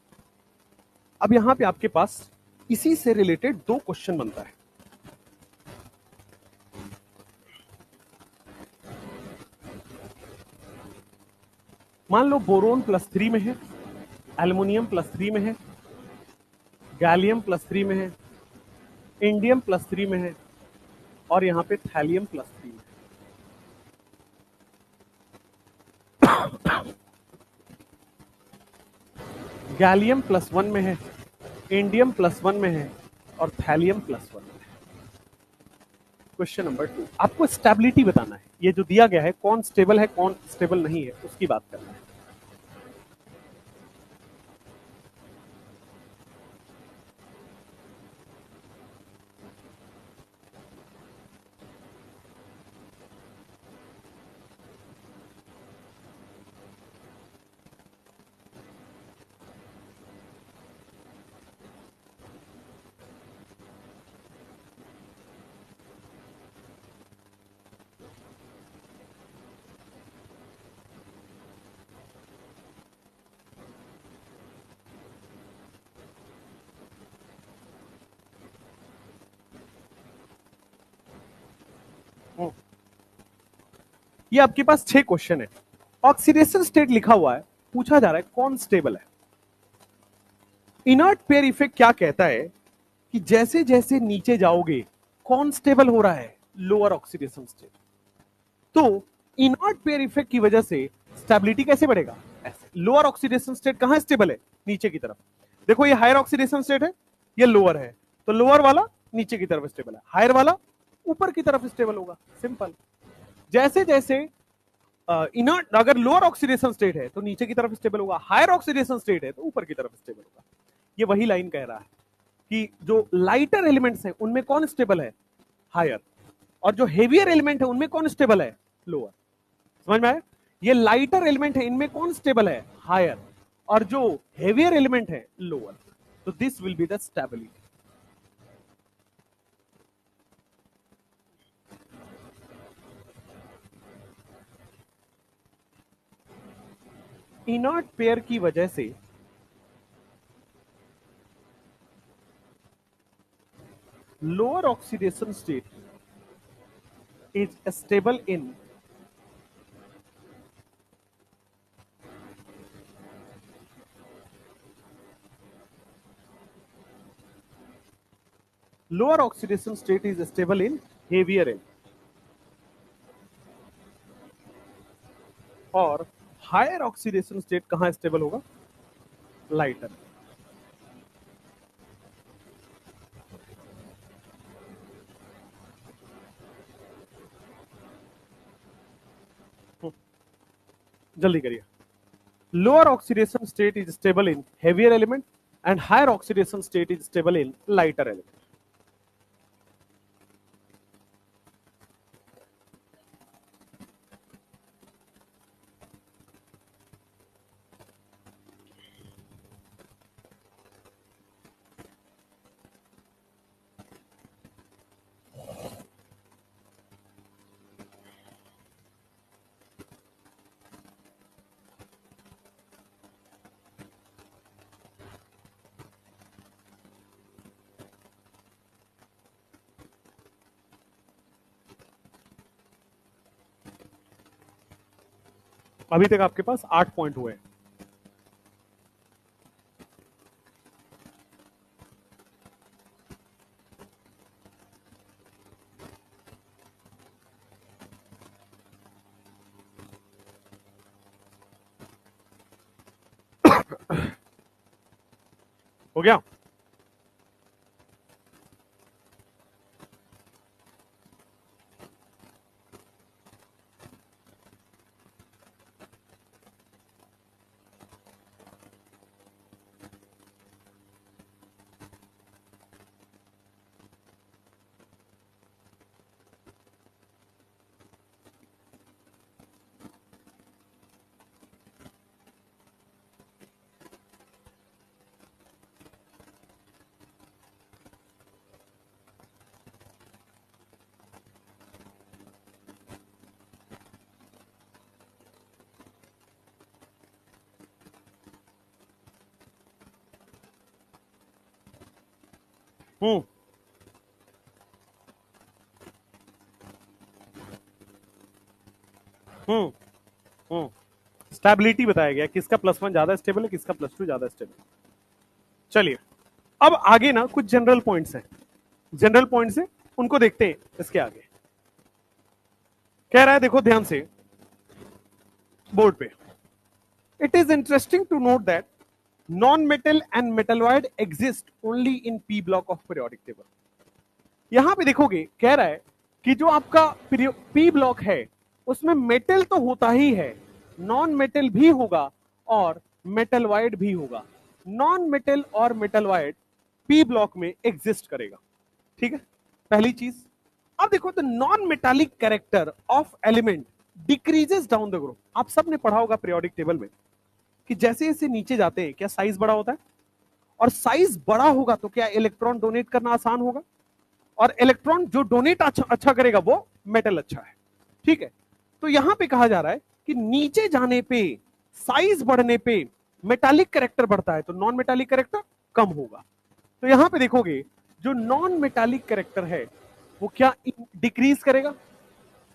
अब यहां पे आपके पास इसी से रिलेटेड 2 क्वेश्चन बनता है। मान लो बोरोन +3 में है, एल्युमिनियम +3 में है, गैलियम +3 में है, इंडियम +3 में है, और यहां पे थैलियम +3 में है। गैलियम +1 में है, इंडियम +1 में है, और थैलियम +1 में है। क्वेश्चन नंबर 2, आपको स्टेबिलिटी बताना है। ये जो दिया गया है कौन स्टेबल है कौन स्टेबल नहीं है उसकी बात करना है। ये आपके पास 6 क्वेश्चन है। ऑक्सीडेशन स्टेट लिखा हुआ है, पूछा जा रहा है कौन स्टेबल है। इनर्ट पेयर इफेक्ट क्या कहता है कि जैसे जैसे नीचे जाओगे कौन स्टेबल हो रहा है, लोअर ऑक्सीडेशन स्टेट। तो इनर्ट पेयर इफेक्ट की वजह से स्टेबिलिटी कैसे बढ़ेगा, ऐसे। लोअर ऑक्सीडेशन स्टेट कहां स्टेबल है, नीचे की तरफ। देखो ये हायर ऑक्सीडेशन स्टेट है, ये लोअर है, तो लोअर वाला नीचे की तरफ स्टेबल है, हायर वाला ऊपर की तरफ स्टेबल होगा, सिंपल। जैसे जैसे इनर्ट, अगर लोअर ऑक्सीडेशन स्टेट है तो नीचे की तरफ स्टेबल होगा, हायर ऑक्सीडेशन स्टेट है तो ऊपर की तरफ स्टेबल होगा। ये वही लाइन कह रहा है कि जो लाइटर एलिमेंट्स हैं उनमें कौन स्टेबल है, हायर, और जो हेवियर एलिमेंट है उनमें कौन स्टेबल है, लोअर। समझ में आया? ये लाइटर एलिमेंट है इनमें कौन स्टेबल है, हायर, और जो हेवियर एलिमेंट है लोअर। तो this will be the stability. Inert pair की वजह से lower oxidation state is stable in lower oxidation state is stable in heavier element और हायर ऑक्सीडेशन स्टेट कहां स्टेबल होगा, लाइटर। जल्दी करिए। Lower oxidation state is stable in heavier element and higher oxidation state is stable in lighter element. अभी तक आपके पास 8 पॉइंट हुए। हो गया? हम्म हम्म हम्म स्टेबिलिटी बताया गया, किसका +1 ज्यादा स्टेबल है, किसका +2 ज्यादा स्टेबल। चलिए अब आगे ना कुछ जनरल पॉइंट्स हैं, जनरल पॉइंट्स है उनको देखते हैं। इसके आगे कह रहा है, देखो ध्यान से बोर्ड पे, it is interesting to note that non metal and metalloid exist only in p block of periodic table. यहां पे देखोगे कह रहा है कि जो आपका पी ब्लॉक है उसमें मेटल तो होता ही है, नॉन मेटल भी होगा और मेटल वाइड भी होगा। नॉन मेटल और मेटल वाइड पी ब्लॉक में एग्जिस्ट करेगा, ठीक है, पहली चीज। अब देखो, the non metallic character of element decreases down the group. आप सबने पढ़ा होगा पीरियोडिक टेबल में कि जैसे जैसे नीचे जाते हैं क्या साइज बड़ा होता है, और साइज बड़ा होगा तो क्या इलेक्ट्रॉन डोनेट करना आसान होगा, और इलेक्ट्रॉन जो डोनेट अच्छा करेगा वो मेटल अच्छा है, ठीक है। तो यहां पे कहा जा रहा है कि नीचे जाने पे, साइज बढ़ने पे मेटालिक कैरेक्टर बढ़ता है तो नॉन मेटालिक कैरेक्टर कम होगा। तो यहां पे देखोगे जो नॉन मेटालिक कैरेक्टर है वो क्या डिक्रीज करेगा,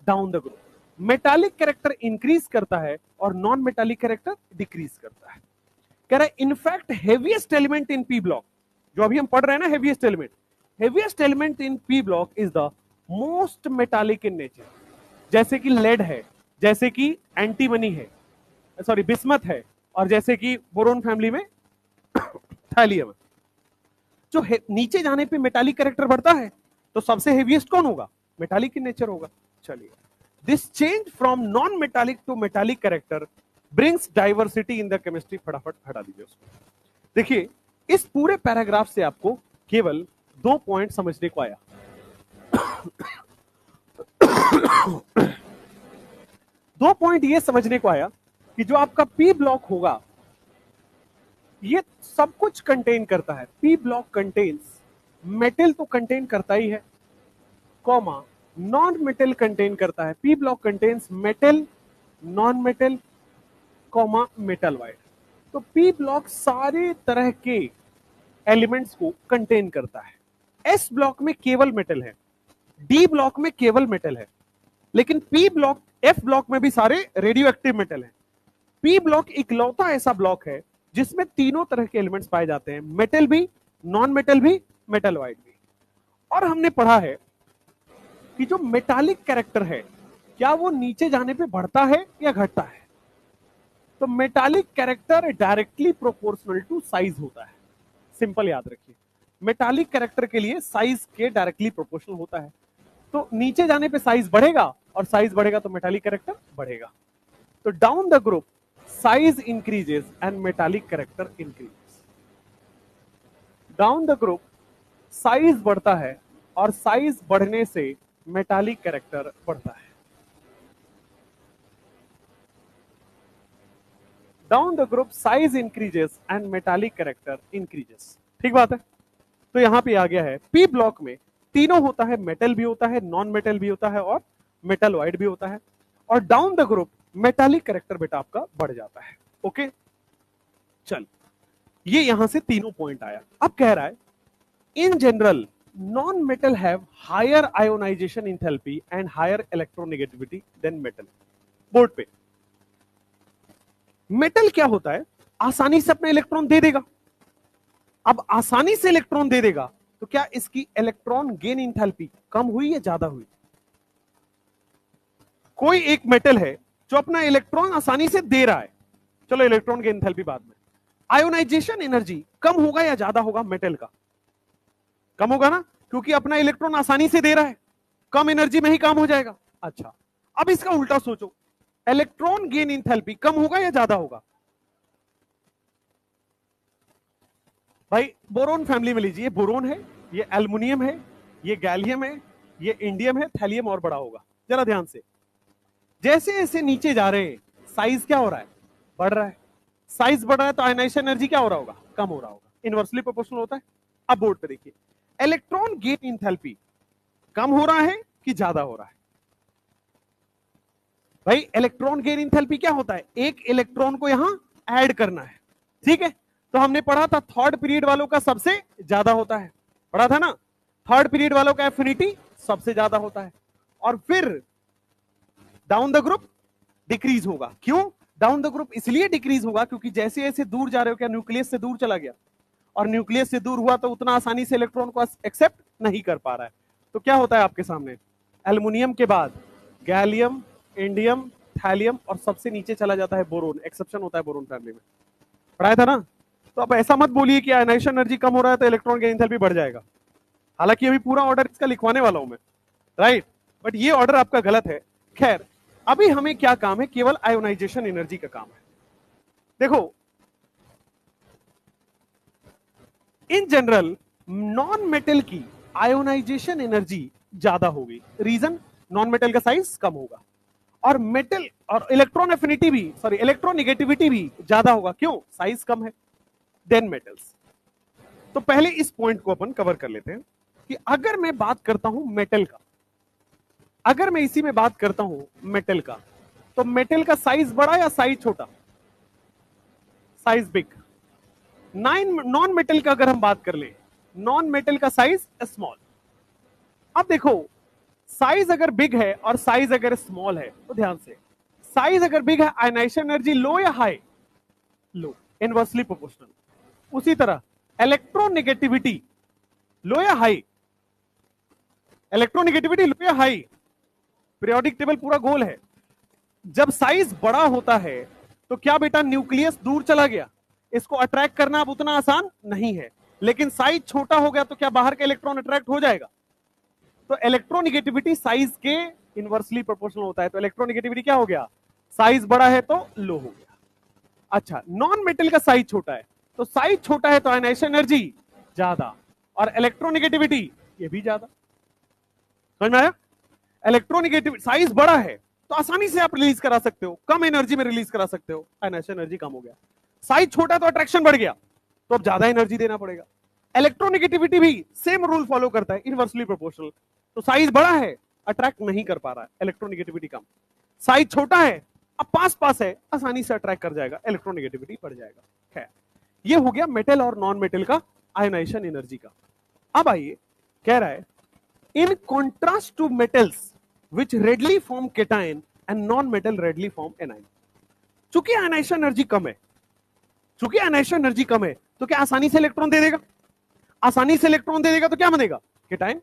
down the group. Metallic character increase करता है और नॉन मेटालिक कैरेक्टर डिक्रीज करता है। कह रहा है in fact heaviest element in p block, जो अभी हम पढ़ रहे हैं ना, heaviest element in p block is the most metallic in nature. जैसे कि लेड है, जैसे कि एंटीमनी है, सॉरी बिस्मथ है, और जैसे कि बोरोन फैमिली में थैलियम है। जो नीचे जाने पे मेटालिक कैरेक्टर बढ़ता है तो सबसे हेवीएस्ट कौन होगा, मेटालिक इन नेचर होगा। चलिए, this change from non metallic to metallic character brings diversity in the chemistry. फटाफट हटा दीजिए उसको। देखिए, इस पूरे पैराग्राफ से आपको केवल 2 पॉइंट समझने को आया। 2 पॉइंट ये समझने को आया कि जो आपका पी ब्लॉक होगा ये सब कुछ कंटेन करता है। पी ब्लॉक कंटेन्स मेटल तो कंटेन करता ही है, कॉमा नॉन मेटल कंटेन करता है। P block contains metal, non metal, comma metal wide. तो पी ब्लॉक सारे तरह के एलिमेंट्स को कंटेन करता है। एस ब्लॉक में केवल मेटल है, डी ब्लॉक में केवल मेटल है, लेकिन पी ब्लॉक, एफ ब्लॉक में भी सारे रेडियो एक्टिव मेटल है। पी ब्लॉक इकलौता ऐसा ब्लॉक है जिसमें तीनों तरह के एलिमेंट्स पाए जाते हैं, मेटल भी, नॉन मेटल भी, मेटल वाइड भी। और हमने पढ़ा है कि जो मेटालिक कैरेक्टर है क्या वो नीचे जाने पे बढ़ता है या घटता है। तो metallic character directly proportional to size होता है। सिंपल याद रखिए, मेटालिक कैरेक्टर के लिए साइज के डायरेक्टली प्रोपोर्शनल होता है। तो नीचे जाने पे साइज बढ़ेगा, और साइज बढ़ेगा तो मेटालिक कैरेक्टर बढ़ेगा। तो down the group size increases and metallic character increases. Down the group size बढ़ता है और साइज बढ़ने से मेटालिक कैरेक्टर बढ़ता है। Down the group size increases and metallic character increases. ठीक बात है। तो यहां पे आ गया है पी ब्लॉक में तीनों होता है, मेटल भी होता है, नॉन मेटल भी होता है और मेटल वाइड भी होता है। और down the group metallic character बेटा आपका बढ़ जाता है। ओके, चल, ये यहां से तीनों पॉइंट आया। अब कह रहा है in general non metal have higher ionization enthalpy and higher electronegativity than metal. Board पे मेटल क्या होता है, आसानी से अपना इलेक्ट्रॉन दे देगा। अब आसानी से इलेक्ट्रॉन दे देगा तो क्या इसकी इलेक्ट्रॉन गेन एंथैल्पी कम हुई या ज्यादा हुई। कोई एक मेटल है जो अपना इलेक्ट्रॉन आसानी से दे रहा है, चलो इलेक्ट्रॉन गेन एंथैल्पी बाद में, आयोनाइजेशन एनर्जी कम होगा या ज्यादा होगा, मेटल का कम होगा ना, क्योंकि अपना इलेक्ट्रॉन आसानी से दे रहा है, कम एनर्जी में ही काम हो जाएगा। अच्छा, अब इसका उल्टा सोचो, इलेक्ट्रॉन गेन एंथैल्पी कम होगा या ज्यादा होगा। भाई बोरोन फैमिली में लीजिए, बोरोन है, ये एल्युमिनियम है, ये गैलियम है, ये इंडियम है, थैलियम और बड़ा होगा। जरा ध्यान से, जैसे जैसे नीचे जा रहे हैं साइज क्या हो रहा है, बढ़ रहा है। साइज बढ़ रहा है तो आयनाइजेशन एनर्जी क्या हो रहा होगा, कम हो रहा होगा, इनवर्सली प्रोपोर्शनल होता है। अब बोर्ड पे देखिए, इलेक्ट्रॉन गेन एंथैल्पी कम हो रहा है कि ज्यादा हो रहा है। भाई इलेक्ट्रॉन गेन एंथैल्पी क्या होता है, एक इलेक्ट्रॉन को यहां ऐड करना है, ठीक है। तो हमने पढ़ा था थर्ड पीरियड वालों का सबसे ज्यादा होता है, पढ़ा था ना, थर्ड पीरियड वालों का एफिनिटी सबसे ज्यादा होता है। और फिर डाउन द ग्रुप डिक्रीज होगा। क्यों डाउन द ग्रुप इसलिए डिक्रीज होगा क्योंकि जैसे जैसे दूर जा रहे हो, क्या न्यूक्लियस से दूर चला गया, और न्यूक्लियस से दूर हुआ तो उतना आसानी से इलेक्ट्रॉन को एक्सेप्ट नहीं कर पा रहा है। तो क्या होता है आपके सामने, एल्युमिनियम के बाद गैलियम, इंडियम, थैलियम, और सबसे नीचे चला जाता है बोरोन। एक्सेप्शन होता है बोरोन फैमिली में, पढ़ाया था ना। तो अब ऐसा मत बोलिए कि आयनाइजेशन एनर्जी कम हो रहा है तो इलेक्ट्रॉन गेन एंथैल्पी बढ़ जाएगा। हालांकि अभी पूरा ऑर्डर इसका लिखवाने वाला हूं मैं, राइट। बट ये ऑर्डर आपका गलत है। खैर, अभी हमें क्या काम है, केवल आयोनाइजेशन एनर्जी का काम है। देखो, इन जनरल नॉन मेटल की आयोनाइजेशन एनर्जी ज्यादा होगी। रीजन, नॉन मेटल का साइज कम होगा और मेटल और इलेक्ट्रॉन एफिनिटी भी, सॉरी इलेक्ट्रॉन निगेटिविटी भी ज्यादा होगा। क्यों? साइज कम है देन मेटल्स। तो पहले इस पॉइंट को अपन कवर कर लेते हैं कि अगर मैं बात करता हूं मेटल का, अगर मैं इसी में बात करता हूं मेटल का, तो मेटल का साइज बड़ा या साइज छोटा? Size big. नॉन मेटल का अगर हम बात कर ले, नॉन मेटल का साइज स्मॉल। अब देखो, साइज अगर बिग है और साइज अगर स्मॉल है तो ध्यान से, साइज अगर बिग है आयनाइजेशन एनर्जी लो या हाई? लो, इनवर्सली प्रोपोर्शनल। उसी तरह इलेक्ट्रोनेगेटिविटी लो या हाई? इलेक्ट्रोनेगेटिविटी लो या हाई? पीरियोडिक टेबल पूरा गोल है। जब साइज बड़ा होता है तो क्या बेटा न्यूक्लियस दूर चला गया, इसको अट्रैक्ट करना अब उतना आसान नहीं है। लेकिन साइज छोटा हो गया तो क्या बाहर का इलेक्ट्रॉन अट्रैक्ट हो जाएगा? तो इलेक्ट्रोनेगेटिविटी साइज के इनवर्सली प्रोपोर्शनल होता है। तो इलेक्ट्रोनेगेटिविटी क्या हो गया? साइज बड़ा है तो लो हो गया। अच्छा, नॉन मेटल का साइज छोटा है, तो साइज छोटा है तो आयनाइजेशन एनर्जी ज्यादा और इलेक्ट्रोनेगेटिविटी ये भी ज्यादा। समझ में आया? इलेक्ट्रोनेगेटिविटी साइज बड़ा है तो आसानी से आप रिलीज करा सकते हो, कम एनर्जी में रिलीज करा सकते हो, आयनाइजेशन एनर्जी कम हो गया। साइज छोटा तो अट्रैक्शन बढ़ गया, तो अब ज्यादा एनर्जी देना पड़ेगा। इलेक्ट्रोनेगेटिविटी भी सेम रूल फॉलो करता है, इनवर्सली प्रोपोर्शनल। तो साइज बड़ा है, अट्रैक्ट नहीं कर पा रहा है, इलेक्ट्रोनेगेटिविटी कम। साइज छोटा है, अब पास पास है, आसानी से अट्रैक्ट कर जाएगा, इलेक्ट्रोनेगेटिविटी बढ़ जाएगा। खैर, ये हो गया मेटल और नॉन मेटल का आयनाइजेशन एनर्जी का। अब आइए, कह रहा है in contrast to metals which readily form cation and non-metal readily form anion। चूंकि आयनाइजेशन एनर्जी कम है, चूंकि आयनाइजेशन एनर्जी कम है, तो क्या आसानी से इलेक्ट्रॉन दे देगा? आसानी से इलेक्ट्रॉन दे देगा तो क्या बनेगा? केटायन।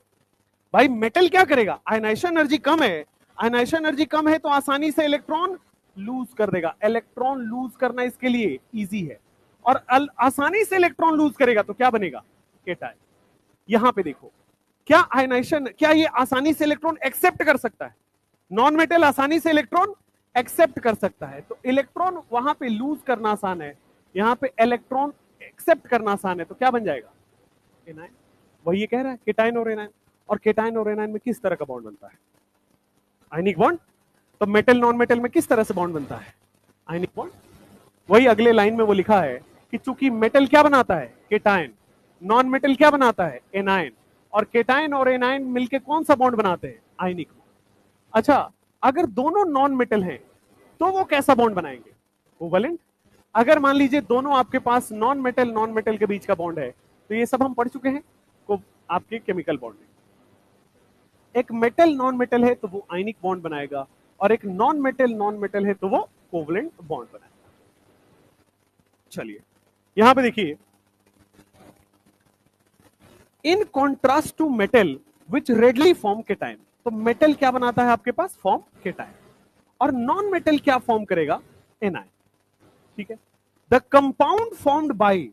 भाई मेटल क्या करेगा? आयनाइजेशन एनर्जी कम है, आयनाइजेशन एनर्जी कम है तो आसानी से इलेक्ट्रॉन लूज कर देगा। इलेक्ट्रॉन लूज करना इसके लिए इजी है, और आसानी से इलेक्ट्रॉन लूज करेगा तो क्या बनेगा? केटायन। यहां पे देखो, क्या आयनाइजेशन, क्या ये आसानी से इलेक्ट्रॉन एक्सेप्ट कर सकता है? नॉन मेटल आसानी से इलेक्ट्रॉन एक्सेप्ट कर सकता है, तो इलेक्ट्रॉन वहां पे लूज करना आसान है, यहां पे इलेक्ट्रॉन एक्सेप्ट करना आसान है, तो क्या बन जाएगा? एनायन। वही ये कह रहा है, केटायन और एनायन। और केटायन और एनायन में किस तरह का बॉन्ड बनता है? Ionic bond. तो मेटल नॉन मेटल में किस तरह से बॉन्ड बनता है? Ionic bond. वही अगले लाइन में वो लिखा है कि चूंकि मेटल क्या बनाता है? केटायन। नॉन मेटल क्या बनाता है? एनायन। और केटायन और एनायन मिलके कौन सा बॉन्ड बनाते हैं? Ionic bond. अच्छा, अगर दोनों नॉन मेटल हैं तो वो कैसा बॉन्ड बनाएंगे? कोवैलेंट। अगर मान लीजिए दोनों आपके पास नॉन मेटल के बीच का बॉन्ड है, तो ये सब हम पढ़ चुके हैं को आपके केमिकल बॉन्ड में। एक मेटल नॉन मेटल है तो वो आयनिक बॉन्ड बनाएगा, और एक नॉन मेटल है तो वो कोवैलेंट बॉन्ड बनाएगा। चलिए यहां पे देखिए, in contrast to metal which readily form cation. तो मेटल क्या बनाता है आपके पास? Form cation. और नॉन मेटल क्या फॉर्म करेगा? एनायन। ठीक है। The compound formed by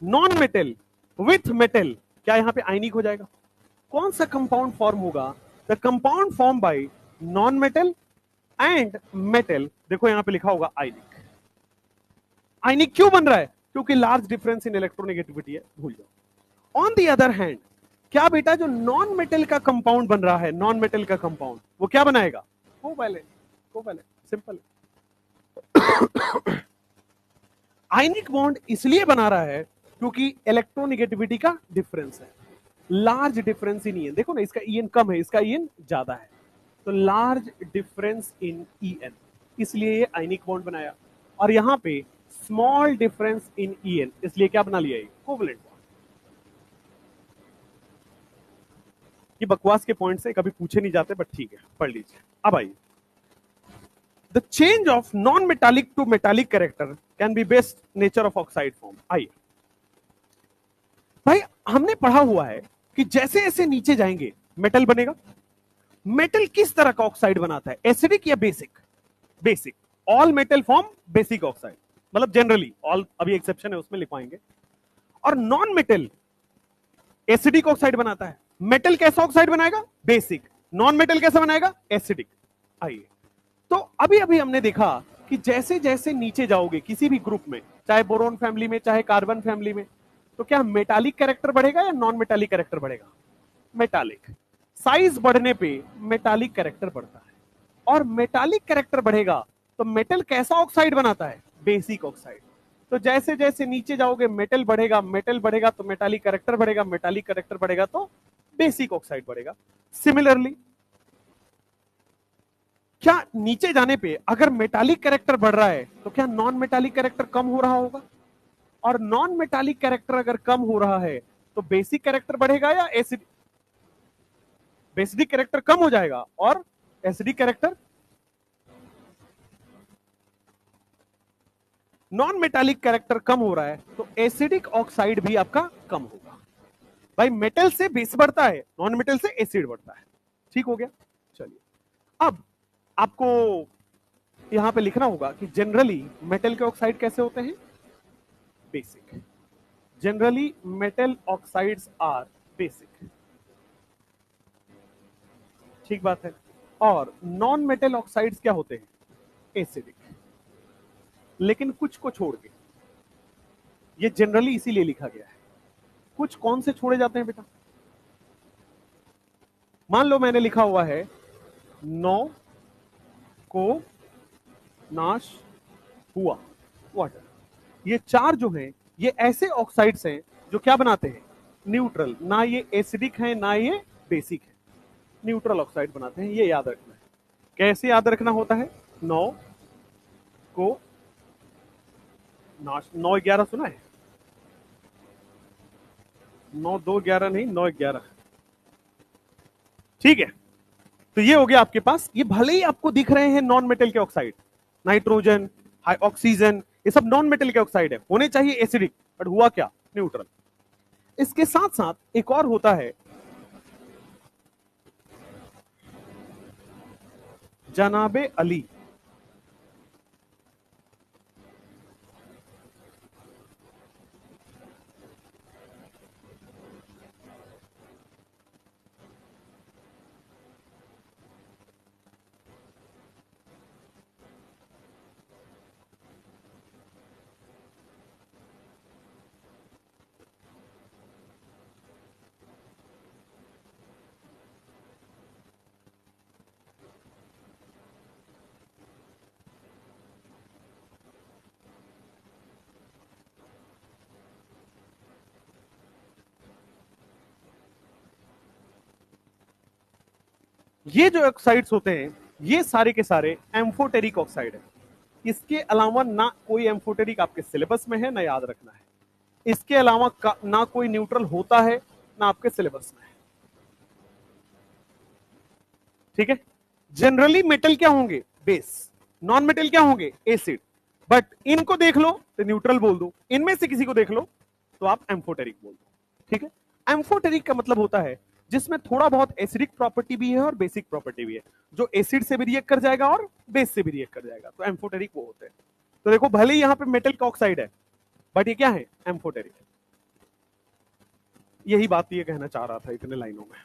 non metal with metal, क्या यहां पे आयनिक हो जाएगा? कौन सा कंपाउंड फॉर्म होगा? The compound form by non metal and metal, देखो यहां पे लिखा होगा आयनिक। आयनिक क्यों बन रहा है? क्योंकि लार्ज डिफरेंस इन इलेक्ट्रोनेगेटिविटी है, भूल जाओ। ऑन द अदर हैंड, क्या बेटा जो नॉन मेटल का कंपाउंड बन रहा है, नॉन मेटल का कंपाउंड, वो क्या बनाएगा? Covalent. Covalent, simple. Ionic bond इसलिए बना रहा है क्योंकि इलेक्ट्रोनेगेटिविटी का डिफरेंस है, लार्ज डिफरेंस इन ईएन। देखो ना, इसका ईएन कम है, इसका ईएन ज्यादा है, तो लार्ज डिफरेंस इन ईएन, इसलिए ये आयनिक बॉन्ड बनाया। और यहां पे स्मॉल डिफरेंस इन ईएन, इसलिए क्या बना लिया? ये कोवैलेंट बॉन्ड। ये बकवास के पॉइंट से कभी पूछे नहीं जाते, बट ठीक है, पढ़ लीजिए। अब आइए, the change of non metallic to metallic character can be best nature of oxide form. आइए भाई, हमने पढ़ा हुआ है कि जैसे जैसे नीचे जाएंगे मेटल बनेगा। मेटल किस तरह का ऑक्साइड बनाता है? एसिडिक या basic? Basic. All metal form basic oxide, मतलब जनरली ऑल, अभी एक्सेप्शन है उसमें लिखवाएंगे। और नॉन मेटल एसिडिक ऑक्साइड बनाता है। मेटल कैसा ऑक्साइड बनाएगा? बेसिक। नॉन मेटल कैसे बनाएगा? एसिडिक। आइए, तो अभी अभी हमने देखा कि जैसे जैसे नीचे जाओगे किसी भी ग्रुप में, चाहे बोरोन फैमिली में चाहे कार्बन फैमिली में, तो क्या मेटालिक कैरेक्टर बढ़ेगा या नॉन मेटालिक कैरेक्टर बढ़ेगा? मेटालिक। साइज बढ़ने पे मेटालिक कैरेक्टर बढ़ता है, और मेटालिक कैरेक्टर बढ़ेगा तो मेटल कैसा ऑक्साइड बनाता है? Basic oxide. तो जैसे जैसे नीचे जाओगे मेटल बढ़ेगा, मेटल बढ़ेगा तो मेटालिक कैरेक्टर बढ़ेगा, मेटालिक कैरेक्टर बढ़ेगा तो बेसिक ऑक्साइड बढ़ेगा। सिमिलरली, क्या नीचे जाने पे अगर मेटालिक कैरेक्टर बढ़ रहा है तो क्या नॉन मेटालिक कैरेक्टर कम हो रहा होगा? और नॉन मेटालिक कैरेक्टर अगर कम हो रहा है तो बेसिक कैरेक्टर बढ़ेगा या एसिड? बेसिक कैरेक्टर कम हो जाएगा और acidic character. Non metallic character कम हो रहा है तो एसिडिक ऑक्साइड भी आपका कम होगा। भाई मेटल से बेस बढ़ता है, नॉन मेटल से एसिड बढ़ता है। ठीक हो गया? चलिए, अब आपको यहां पे लिखना होगा कि जनरली मेटल के ऑक्साइड कैसे होते हैं? Basic. Generally metal oxides are basic. ठीक बात है। और नॉन मेटल ऑक्साइड्स क्या होते हैं? एसिडिक। लेकिन कुछ को छोड़ के, ये जनरली इसीलिए लिखा गया है। कुछ कौन से छोड़े जाते हैं बेटा? मान लो मैंने लिखा हुआ है नौ को नाश हुआ वाटर। ये चार जो हैं ये ऐसे ऑक्साइड्स हैं जो क्या बनाते हैं? न्यूट्रल। ना ये एसिडिक है ना ये बेसिक है, न्यूट्रल ऑक्साइड बनाते हैं। ये याद रखना है। कैसे याद रखना होता है? नौ को नाश, 9 11 सुना है? 9 2 11 नहीं, 9 11। ठीक है, तो ये हो गया आपके पास। ये भले ही आपको दिख रहे हैं नॉन मेटल के ऑक्साइड, नाइट्रोजन, हाई ऑक्सीजन, ये सब नॉन मेटल के ऑक्साइड है, होने चाहिए एसिडिक, बट हुआ क्या? न्यूट्रल। इसके साथ साथ एक और होता है जनाबे अली। ये जो ऑक्साइड्स होते हैं ये सारे के सारे एम्फोटेरिक ऑक्साइड है। इसके अलावा ना कोई एम्फोटेरिक आपके सिलेबस में है, ना याद रखना है। इसके अलावा ना कोई न्यूट्रल होता है ना आपके सिलेबस में है। ठीक है? जनरली मेटल क्या होंगे? बेस। नॉन मेटल क्या होंगे? एसिड। बट इनको देख लो तो न्यूट्रल बोल दो, इनमें से किसी को देख लो तो आप एम्फोटेरिक बोल दो। ठीक है? एम्फोटेरिक का मतलब होता है जिसमें थोड़ा बहुत एसिडिक प्रॉपर्टी भी है और बेसिक प्रॉपर्टी भी है, जो एसिड से भी रिएक्ट कर जाएगा और बेस से भी रिएक्ट कर जाएगा, तो एम्फोटेरिक वो होते हैं। तो देखो भले ही यहां पे मेटल का ऑक्साइड है बट ये क्या है? एम्फोटेरिक। यही बात ये कहना चाह रहा था इतने लाइनों में।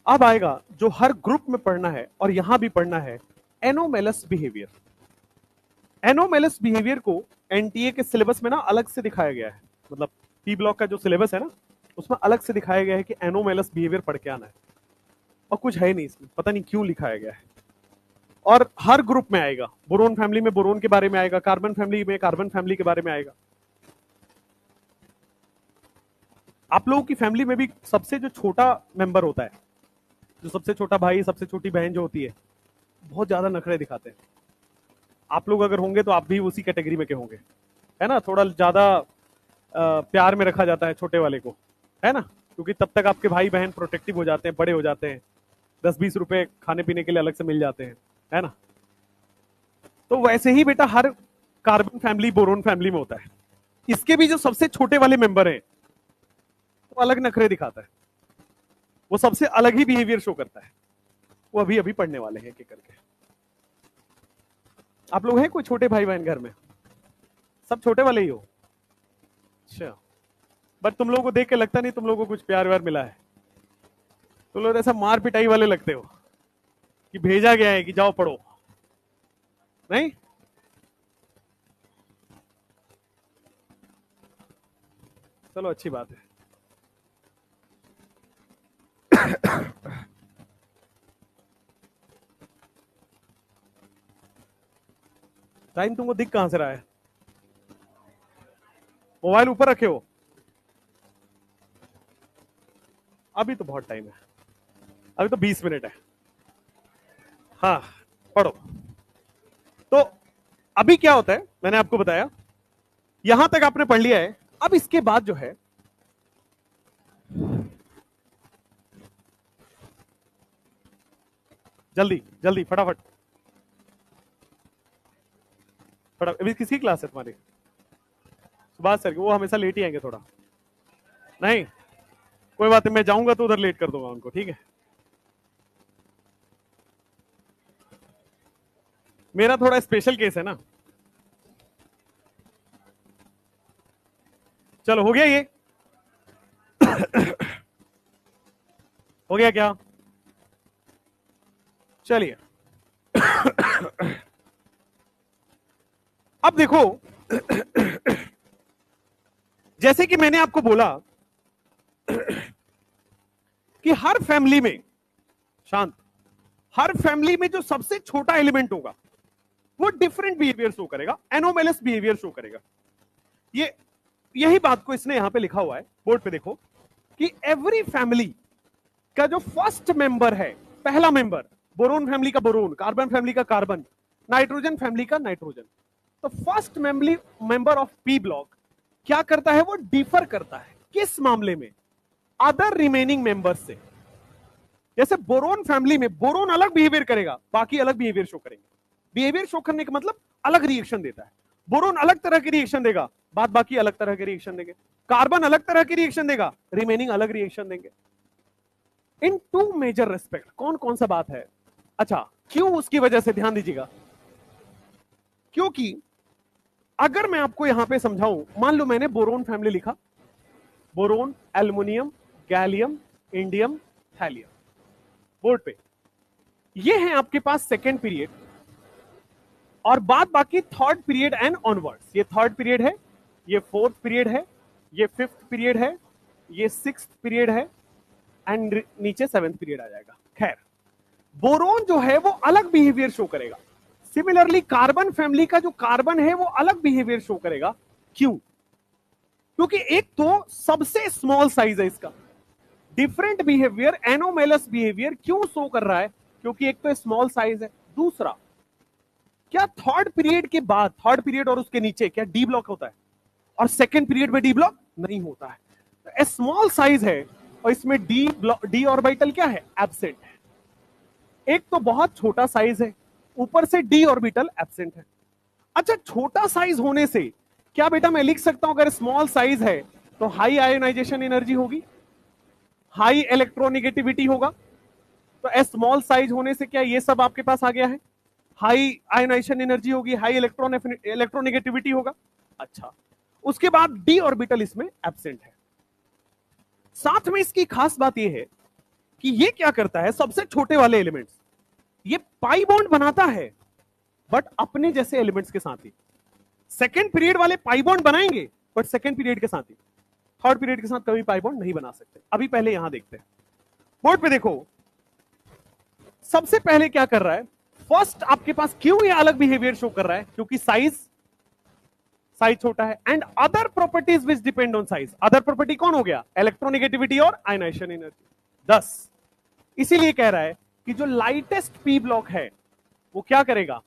अब आएगा जो हर ग्रुप में पढ़ना है और यहां भी पढ़ना है, एनोमेलस बिहेवियर। एनोमेलस बिहेवियर को एनटीए के सिलेबस में ना अलग से दिखाया गया है। मतलब पी ब्लॉक का जो सिलेबस है ना उसमें अलग से दिखाया गया है कि एनोमेलस बिहेवियर पढ़ के आना है, और कुछ है नहीं इसमें, पता नहीं क्यों लिखाया गया है। और हर ग्रुप में आएगा, बोरोन फैमिली में बोरोन के बारे में आएगा, कार्बन फैमिली में कार्बन फैमिली के बारे में आएगा। आप लोगों की फैमिली में भी सबसे जो छोटा मेंबर होता है, जो सबसे छोटा भाई सबसे छोटी बहन जो होती है, बहुत ज्यादा नखरे दिखाते हैं। आप लोग अगर होंगे तो आप भी उसी कैटेगरी में के होंगे, है ना? थोड़ा ज्यादा प्यार में रखा जाता है छोटे वाले को, है ना? क्योंकि तब तक आपके भाई बहन प्रोटेक्टिव हो जाते हैं, बड़े हो जाते हैं, 10-20 रुपए खाने पीने के लिए अलग से मिल जाते हैं, है ना। तो वैसे ही बेटा हर कार्बन फैमिली बोरोन फैमिली में होता है। इसके भी जो सबसे छोटे वाले मेंबर हैं वो अलग नखरे दिखाता है, वो सबसे अलग ही बिहेवियर शो करता है। वो अभी अभी पढ़ने वाले हैं एक करके। आप लोग हैं कोई छोटे भाई बहन घर में? सब छोटे वाले ही हो? अच्छा, बट तुम लोगों को देख के लगता नहीं तुम लोगों को कुछ प्यार व्यार मिला है। तुम लोग ऐसा मार पिटाई वाले लगते हो कि भेजा गया है कि जाओ पढ़ो, नहीं? चलो अच्छी बात है। टाइम तुमको दिख कहां से रहा है? मोबाइल ऊपर रखे हो? अभी तो बहुत टाइम है, अभी तो 20 मिनट है। हाँ, पढ़ो। तो अभी क्या होता है, मैंने आपको बताया यहां तक आपने पढ़ लिया है। अब इसके बाद जो है जल्दी जल्दी फटाफट फटाफट। अभी किसकी क्लास है तुम्हारी? सुभाष सर की। वो हमेशा लेट ही आएंगे थोड़ा। नहीं कोई बात नहीं, मैं जाऊंगा तो उधर लेट कर दूंगा उनको, ठीक है। मेरा थोड़ा स्पेशल केस है ना। चलो हो गया ये? हो गया क्या? चलिए। अब देखो, जैसे कि मैंने आपको बोला कि हर फैमिली में, शांत, हर फैमिली में जो सबसे छोटा एलिमेंट होगा वो डिफरेंट बिहेवियर शो करेगा, एनोमेलस बिहेवियर शो करेगा। ये यही बात को इसने यहां पे लिखा हुआ है बोर्ड पे, देखो कि एवरी फैमिली का जो फर्स्ट मेंबर है, पहला मेंबर, बोरोन फैमिली का बोरोन, कार्बन फैमिली का कार्बन, नाइट्रोजन फैमिली का नाइट्रोजन, तो first member of P block क्या करता है? वो डिफर करता है। किस मामले में? अदर रिमेनिंग मेंबर्स से। जैसे बोरोन फैमिली में बोरोन अलग बिहेवियर करेगा, बाकी अलग बिहेवियर शो करेंगे। बिहेवियर शो करने का मतलब अलग रिएक्शन देता है। बोरोन अलग तरह की रिएक्शन देगा, बाद बाकी अलग तरह के रिएक्शन देंगे। कार्बन अलग तरह की रिएक्शन देगा, रिमेनिंग अलग रिएक्शन देंगे। इन टू मेजर रेस्पेक्ट। कौन कौन सा बात है? अच्छा, क्यों? उसकी वजह से ध्यान दीजिएगा, क्योंकि अगर मैं आपको यहां पे समझाऊं, मान लो मैंने बोरोन फैमिली लिखा, boron, aluminium, gallium, indium, thallium, board पे। ये है आपके पास सेकेंड पीरियड, और बाद बाकी थर्ड पीरियड एंड ऑनवर्ड्स। ये थर्ड पीरियड है, ये फोर्थ पीरियड है, ये फिफ्थ पीरियड है, ये सिक्स्थ पीरियड है, एंड नीचे सेवेंथ पीरियड आ जाएगा। खैर, बोरोन जो है वो अलग बिहेवियर शो करेगा। सिमिलरली कार्बन फैमिली का जो कार्बन है वो अलग बिहेवियर शो करेगा। क्यों? क्योंकि एक तो सबसे स्मॉल साइज है इसका, डिफरेंट बिहेवियर, एनोमेलस बिहेवियर क्यों शो कर रहा है? क्योंकि एक तो स्मॉल साइज है, दूसरा क्या थर्ड पीरियड के बाद, थर्ड पीरियड और उसके नीचे क्या डी ब्लॉक होता है? और सेकेंड पीरियड में डी ब्लॉक नहीं होता है। तो स्मॉल साइज है और इसमें डी ऑर्बिटल क्या है? एब्सेंट है। एक तो बहुत छोटा साइज है, ऊपर से डी ऑर्बिटल एब्सेंट है। अच्छा, छोटा साइज होने से क्या बेटा मैं लिख सकता हूं, अगर स्मॉल साइज है तो हाई आयोनाइजेशन एनर्जी होगी, हाई इलेक्ट्रोनेगेटिविटी होगा। तो स्मॉल साइज होने से क्या ये सब आपके पास आ गया है? हाई आयोनाइजेशन एनर्जी होगी, हाई इलेक्ट्रोनेगेटिविटी होगा। अच्छा, उसके बाद डी ऑर्बिटल इसमें एब्सेंट है। साथ में इसकी खास बात यह है कि ये क्या करता है, सबसे छोटे वाले एलिमेंट्स, ये पाई बॉन्ड बनाता है, बट अपने जैसे एलिमेंट्स के साथ ही। सेकेंड पीरियड वाले पाई बॉन्ड बनाएंगे, बट सेकेंड पीरियड के साथ ही। थर्ड पीरियड के साथ कभी पाई बॉन्ड नहीं बना सकते। अभी पहले यहां देखते हैं, बोर्ड पे देखो। सबसे पहले क्या कर रहा है? फर्स्ट आपके पास क्यों ये अलग बिहेवियर शो कर रहा है? क्योंकि साइज छोटा है। And other properties which depend on size. Other property कौन हो गया? इलेक्ट्रोनेगेटिविटी और आयनाइजेशन एनर्जी। 10। इसीलिए कह रहा है कि जो लाइटेस्ट पी ब्लॉक है वो क्या करेगा?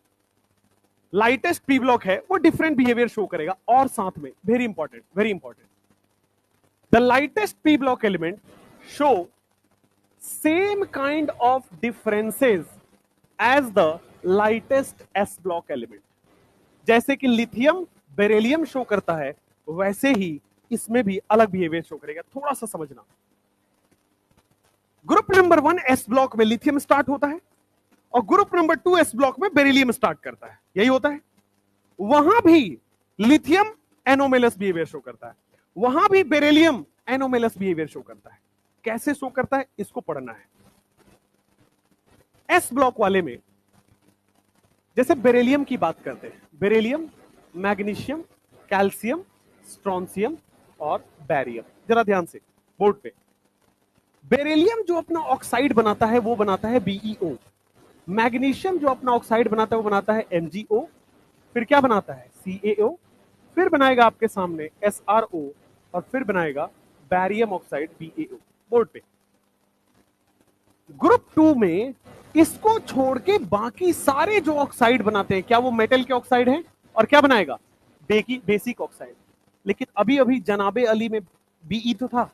लाइटेस्ट पी ब्लॉक है वो डिफरेंट बिहेवियर शो करेगा। और साथ में very important, the lightest P block element show same kind of differences as the lightest s block element. जैसे कि लिथियम बेरिलियम शो करता है, वैसे ही इसमें भी अलग बिहेवियर शो करेगा. थोड़ा सा समझना. ग्रुप नंबर 1 एस ब्लॉक में लिथियम स्टार्ट होता है और ग्रुप नंबर 2 एस ब्लॉक में बेरिलियम स्टार्ट करता है. यही होता है. वहां भी लिथियम एनोमेलस बिहेवियर शो करता है, वहां भी बेरिलियम एनोमेलस बिहेवियर शो करता है. कैसे शो करता है इसको पढ़ना है. एस ब्लॉक वाले में जैसे बेरिलियम की बात करते हैं, बेरिलियम, मैग्नीशियम, कैल्शियम, स्ट्रोंसियम और बैरियम. जरा ध्यान से बोर्ड पे. बेरिलियम जो अपना ऑक्साइड बनाता है वो बनाता है बीईओ. मैग्नीशियम जो अपना ऑक्साइड बनाता है वो बनाता है एमजीओ. फिर क्या बनाता है? सीएओ. फिर बनाएगा आपके सामने एसआरओ और फिर बनाएगा बैरियम ऑक्साइड बीएओ. बोर्ड पे. ग्रुप 2 में इसको छोड़ के बाकी सारे जो ऑक्साइड बनाते हैं, क्या वो मेटल के ऑक्साइड हैं? और क्या बनाएगा? Basic oxide. लेकिन अभी अभी जनाबे अली में बीई तो था,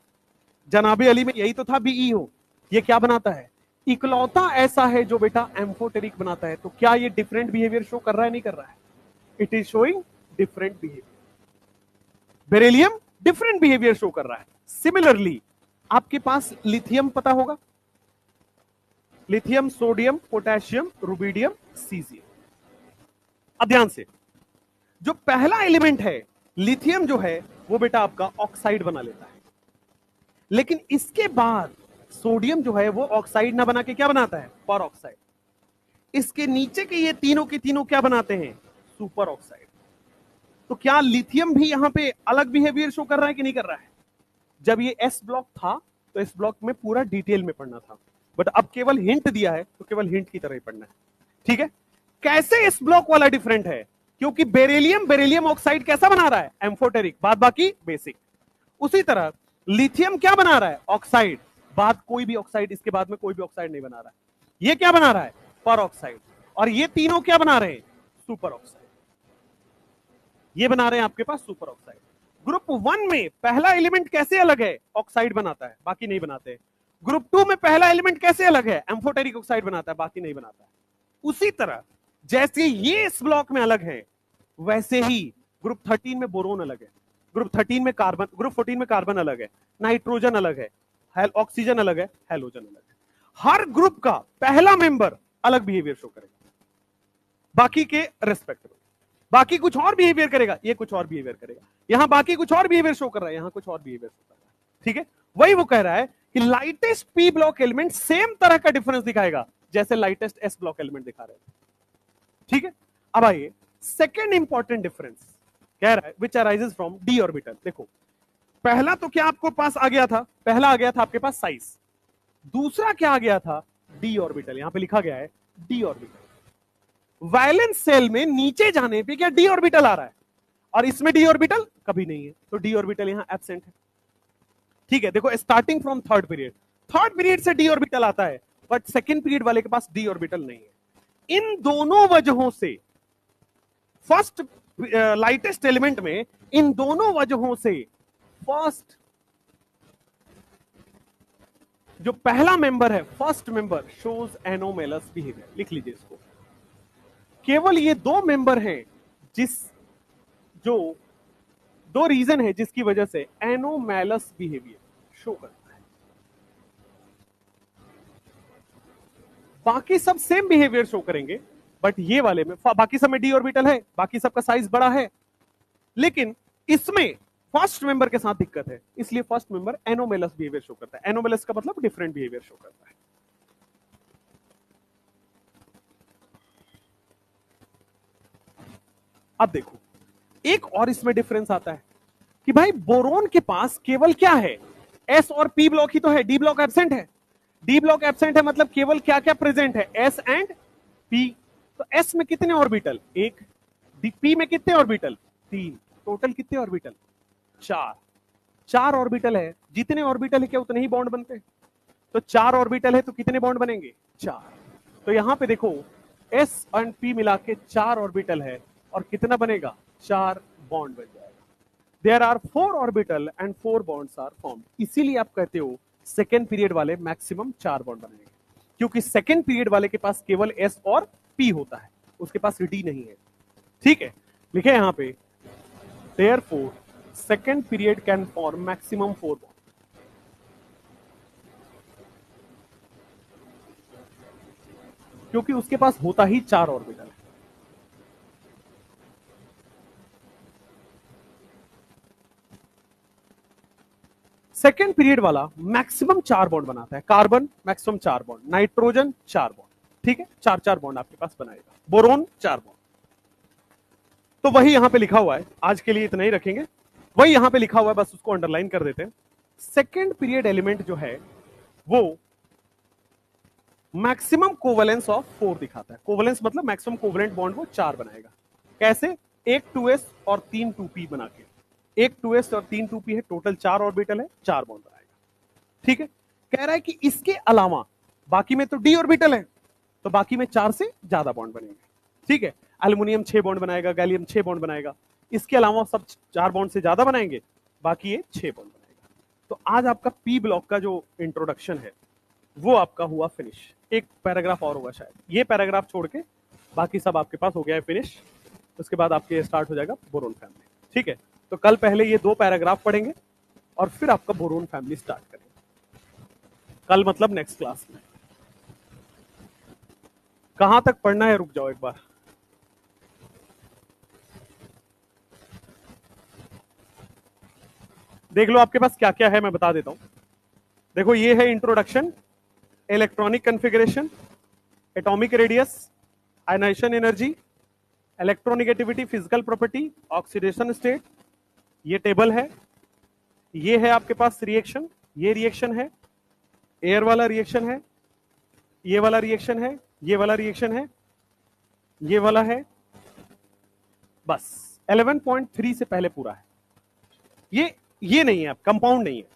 जनाबे अली में यही तो था बीईओ. ये क्या बनाता है? इकलौता ऐसा है जो बेटा एम्फोटेरिक बनाता है. तो क्या ये डिफरेंट बिहेवियर शो कर रहा है? नहीं कर रहा है. It is showing different behaviour. Beryllium different behaviour show कर रहा है. सिमिलरली आपके पास लिथियम पता होगा, lithium, sodium, potassium, rubidium, caesium. अब ध्यान से, जो पहला एलिमेंट है लिथियम जो है वो बेटा आपका ऑक्साइड बना लेता है. लेकिन इसके बाद सोडियम जो है वो ऑक्साइड ना बना के क्या बनाता है? पर ऑक्साइड. इसके नीचे के ये तीनों के तीनों क्या बनाते हैं? Super oxide. तो क्या लिथियम भी यहां पे अलग बिहेवियर शो कर रहा है कि नहीं कर रहा है? जब ये एस ब्लॉक था तो इस ब्लॉक में पूरा डिटेल में पढ़ना था, बट अब केवल हिंट दिया है तो केवल हिंट की तरह ही पढ़ना है. ठीक है. कैसे इस ब्लॉक वाला डिफरेंट है? क्योंकि बेरिलियम ऑक्साइड कैसा बना रहा है? एम्फोटेरिक. बाद बाकी बेसिक. उसी तरह लिथियम क्या बना रहा है? ऑक्साइड. बाद कोई भी ऑक्साइड, इसके बाद में कोई भी ऑक्साइड नहीं बना रहा है. ये क्या बना रहा है? पर ऑक्साइड. और ये तीनों क्या बना रहे हैं? Super oxide. ये बना रहे हैं आपके पास सुपर ऑक्साइड. ग्रुप 1 में पहला एलिमेंट कैसे अलग है? ऑक्साइड बनाता है, बाकी नहीं बनाते. ग्रुप 2 में पहला एलिमेंट कैसे अलग है? एम्फोटेरिक ऑक्साइड बनाता है, बाकी नहीं बनाता है. उसी तरह जैसे ये इस ब्लॉक में अलग है, वैसे ही ग्रुप 13 में बोरोन अलग है, ग्रुप 13 में कार्बन, ग्रुप 14 में कार्बन अलग है, नाइट्रोजन अलग है, ऑक्सीजन अलग है, हैलोजन अलग है. हर ग्रुप का पहला मेंबर अलग बिहेवियर शो करेगा बाकी के रेस्पेक्ट में. बाकी कुछ और बिहेवियर करेगा, ये कुछ और बिहेवियर करेगा. यहां बाकी कुछ और बिहेवियर शो कर रहा है, यहां कुछ और बिहेवियर शो कर रहा है. ठीक है. वही वो कह रहा है कि lightest P block element same तरह का डिफरेंस दिखाएगा जैसे लाइटेस्ट एस ब्लॉक एलिमेंट दिखा रहे हैं. ठीक है. अब आइए सेकेंड इंपॉर्टेंट डिफरेंस कह रहा है विच अराइजेस फ्रॉम डी ऑर्बिटल. देखो, पहला तो क्या आपको पास आ गया था? पहला आ गया था आपके पास साइज. दूसरा क्या आ गया था? D orbital. यहां पे लिखा गया है डी ऑर्बिटल. वैलेंस सेल में नीचे जाने पे क्या डी ऑर्बिटल आ रहा है? और इसमें डी ऑर्बिटल कभी नहीं है, तो डी ऑर्बिटल यहां एब्सेंट है. ठीक है. देखो, स्टार्टिंग फ्रॉम थर्ड पीरियड से डी ऑर्बिटल आता है, बट सेकेंड पीरियड वाले के पास डी ऑर्बिटल नहीं है. इन दोनों वजहों से फर्स्ट लाइटेस्ट एलिमेंट में, इन दोनों वजहों से फर्स्ट जो पहला मेंबर है, first member shows anomalous behaviour. लिख लीजिए इसको. केवल ये दो मेंबर हैं जो दो रीजन है जिसकी वजह से एनोमेलस बिहेवियर शो करता है. बाकी सब सेम बिहेवियर शो करेंगे, बट ये वाले में, बाकी सब में डी ऑर्बिटल है, बाकी सबका साइज बड़ा है, लेकिन इसमें फर्स्ट मेंबर के साथ दिक्कत है, इसलिए first member anomalous behaviour show करता है. एनोमेलस का मतलब डिफरेंट बिहेवियर शो करता है. अब देखो, एक और इसमें डिफरेंस आता है कि भाई बोरोन के पास केवल क्या है? एस और पी ब्लॉक ही तो है, डी ब्लॉक एब्सेंट है. डी ब्लॉक एब्सेंट है मतलब केवल क्या क्या प्रेजेंट है? S and P. तो एस में कितने ऑर्बिटल? एक. पी में कितने ऑर्बिटल? तीन. टोटल कितने ऑर्बिटल? चार. चार ऑर्बिटल है. जितने ऑर्बिटल है क्या उतने ही बॉन्ड बनते हैं? तो चार ऑर्बिटल है तो कितने बॉन्ड बनेंगे? चार. तो यहां पे देखो, एस एंड पी मिला के चार ऑर्बिटल है और कितना बनेगा? चार बॉन्ड बन जाएगा. There are 4 orbital and 4 bonds are formed. इसीलिए आप कहते हो सेकेंड पीरियड वाले मैक्सिमम 4 बॉन्ड बनाएंगे, क्योंकि सेकेंड पीरियड वाले के पास केवल एस और पी होता है, उसके पास डी नहीं है। ठीक है, लिखे यहां पे therefore second period can form maximum 4 bond. क्योंकि उसके पास होता ही 4 ऑर्बिटल है। सेकेंड पीरियड वाला मैक्सिमम 4 बॉन्ड बनाता है, carbon maximum 4 bond, nitrogen 4 bond, ठीक है, 4 बॉन्ड आपके पास बनाएगा, बोरोन 4 बॉन्ड। तो वही यहां पे लिखा हुआ है, आज के लिए इतना ही रखेंगे, वही यहां पे लिखा हुआ है, बस उसको अंडरलाइन कर देते हैं। सेकेंड पीरियड एलिमेंट जो है वो मैक्सिमम कोवेलेंस ऑफ 4 दिखाता है। कोवेलेंस मतलब मैक्सिमम कोवेलेंट बॉन्ड वो 4 बनाएगा। कैसे? एक 2s और 3 2p बना के। एक 2s और 3 2p है, टोटल 4 ऑर्बिटल है, 4 बॉन्ड बनाएगा। ठीक है, कह रहा है कि इसके अलावा बाकी में तो डी ऑर्बिटल है, तो बाकी में 4 से ज्यादा बॉन्ड बनेंगे। ठीक है, एल्युमिनियम 6 बॉन्ड बनाएगा, गैलियम 6 बॉन्ड बनाएगा, इसके अलावा सब 4 बॉन्ड से ज्यादा बनाएंगे, बाकी ये 6 बॉन्ड बनाएगा। तो आज आपका पी ब्लॉक का जो इंट्रोडक्शन है वो आपका हुआ फिनिश। एक पैराग्राफ और होगा शायद, ये पैराग्राफ छोड़ के बाकी सब आपके पास हो गया है फिनिश। उसके बाद आपके स्टार्ट हो जाएगा बोरोन फैमिली। ठीक है, तो कल पहले ये 2 पैराग्राफ पढ़ेंगे और फिर आपका बोरोन फैमिली स्टार्ट करेंगे। कल मतलब नेक्स्ट क्लास में। कहां तक पढ़ना है रुक जाओ एक बार। देख लो आपके पास क्या क्या है, मैं बता देता हूं। देखो ये है introduction, electronic configuration, atomic radius, ionization energy, electronegativity, physical property, oxidation state, ये टेबल है। ये है आपके पास रिएक्शन, ये रिएक्शन है, एयर वाला रिएक्शन है, ये वाला रिएक्शन है, ये वाला रिएक्शन है, ये वाला है। बस 11.3 से पहले पूरा है। ये नहीं है, कंपाउंड नहीं है,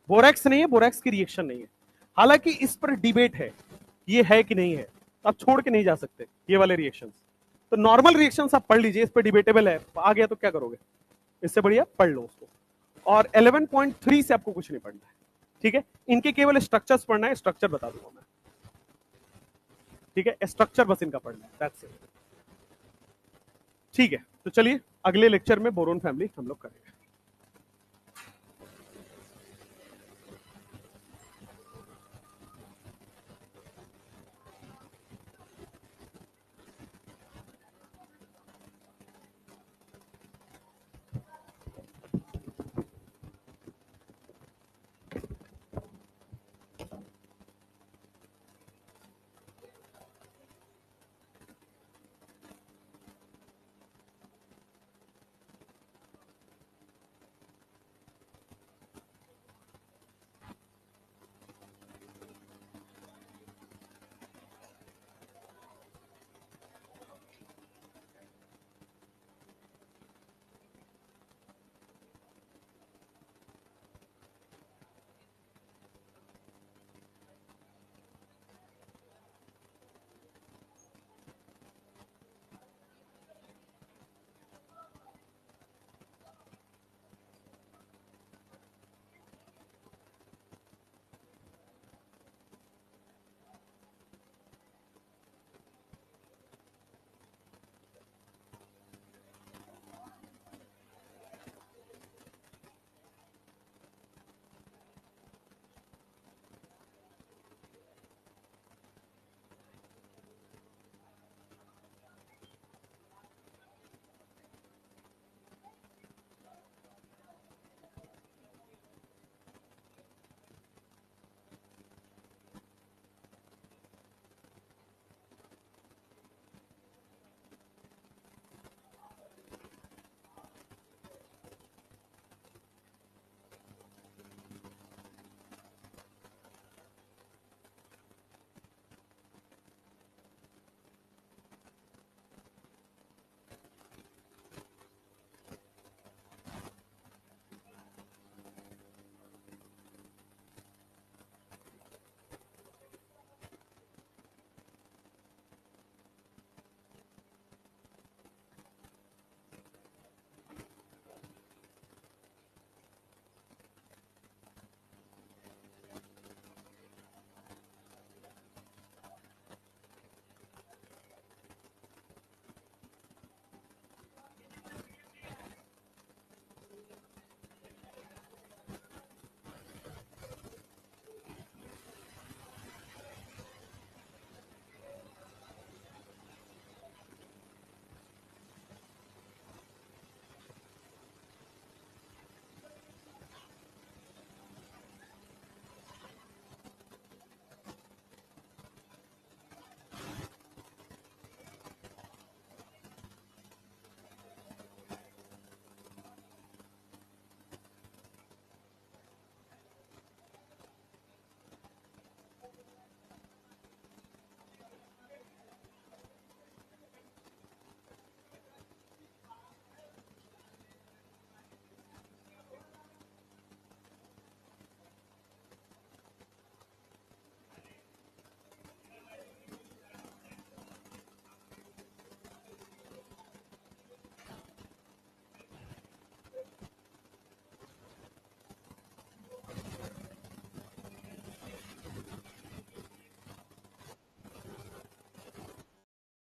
बोरेक्स नहीं है, बोरेक्स की रिएक्शन नहीं है। हालांकि इस पर डिबेट है, ये है कि नहीं है, आप छोड़ के नहीं जा सकते ये वाले रिएक्शंस। तो नॉर्मल रिएक्शंस आप पढ़ लीजिए, इस पर डिबेटेबल है, आ गया तो क्या करोगे, इससे बढ़िया पढ़ लो उसको। और 11.3 से आपको कुछ नहीं पढ़ना है। ठीक है, इनके केवल स्ट्रक्चर्स पढ़ना है, स्ट्रक्चर बता दूंगा मैं। ठीक है, स्ट्रक्चर बस इनका पढ़ना है, दैट्स इट। ठीक है, तो चलिए अगले लेक्चर में बोरोन फैमिली हम लोग करेंगे।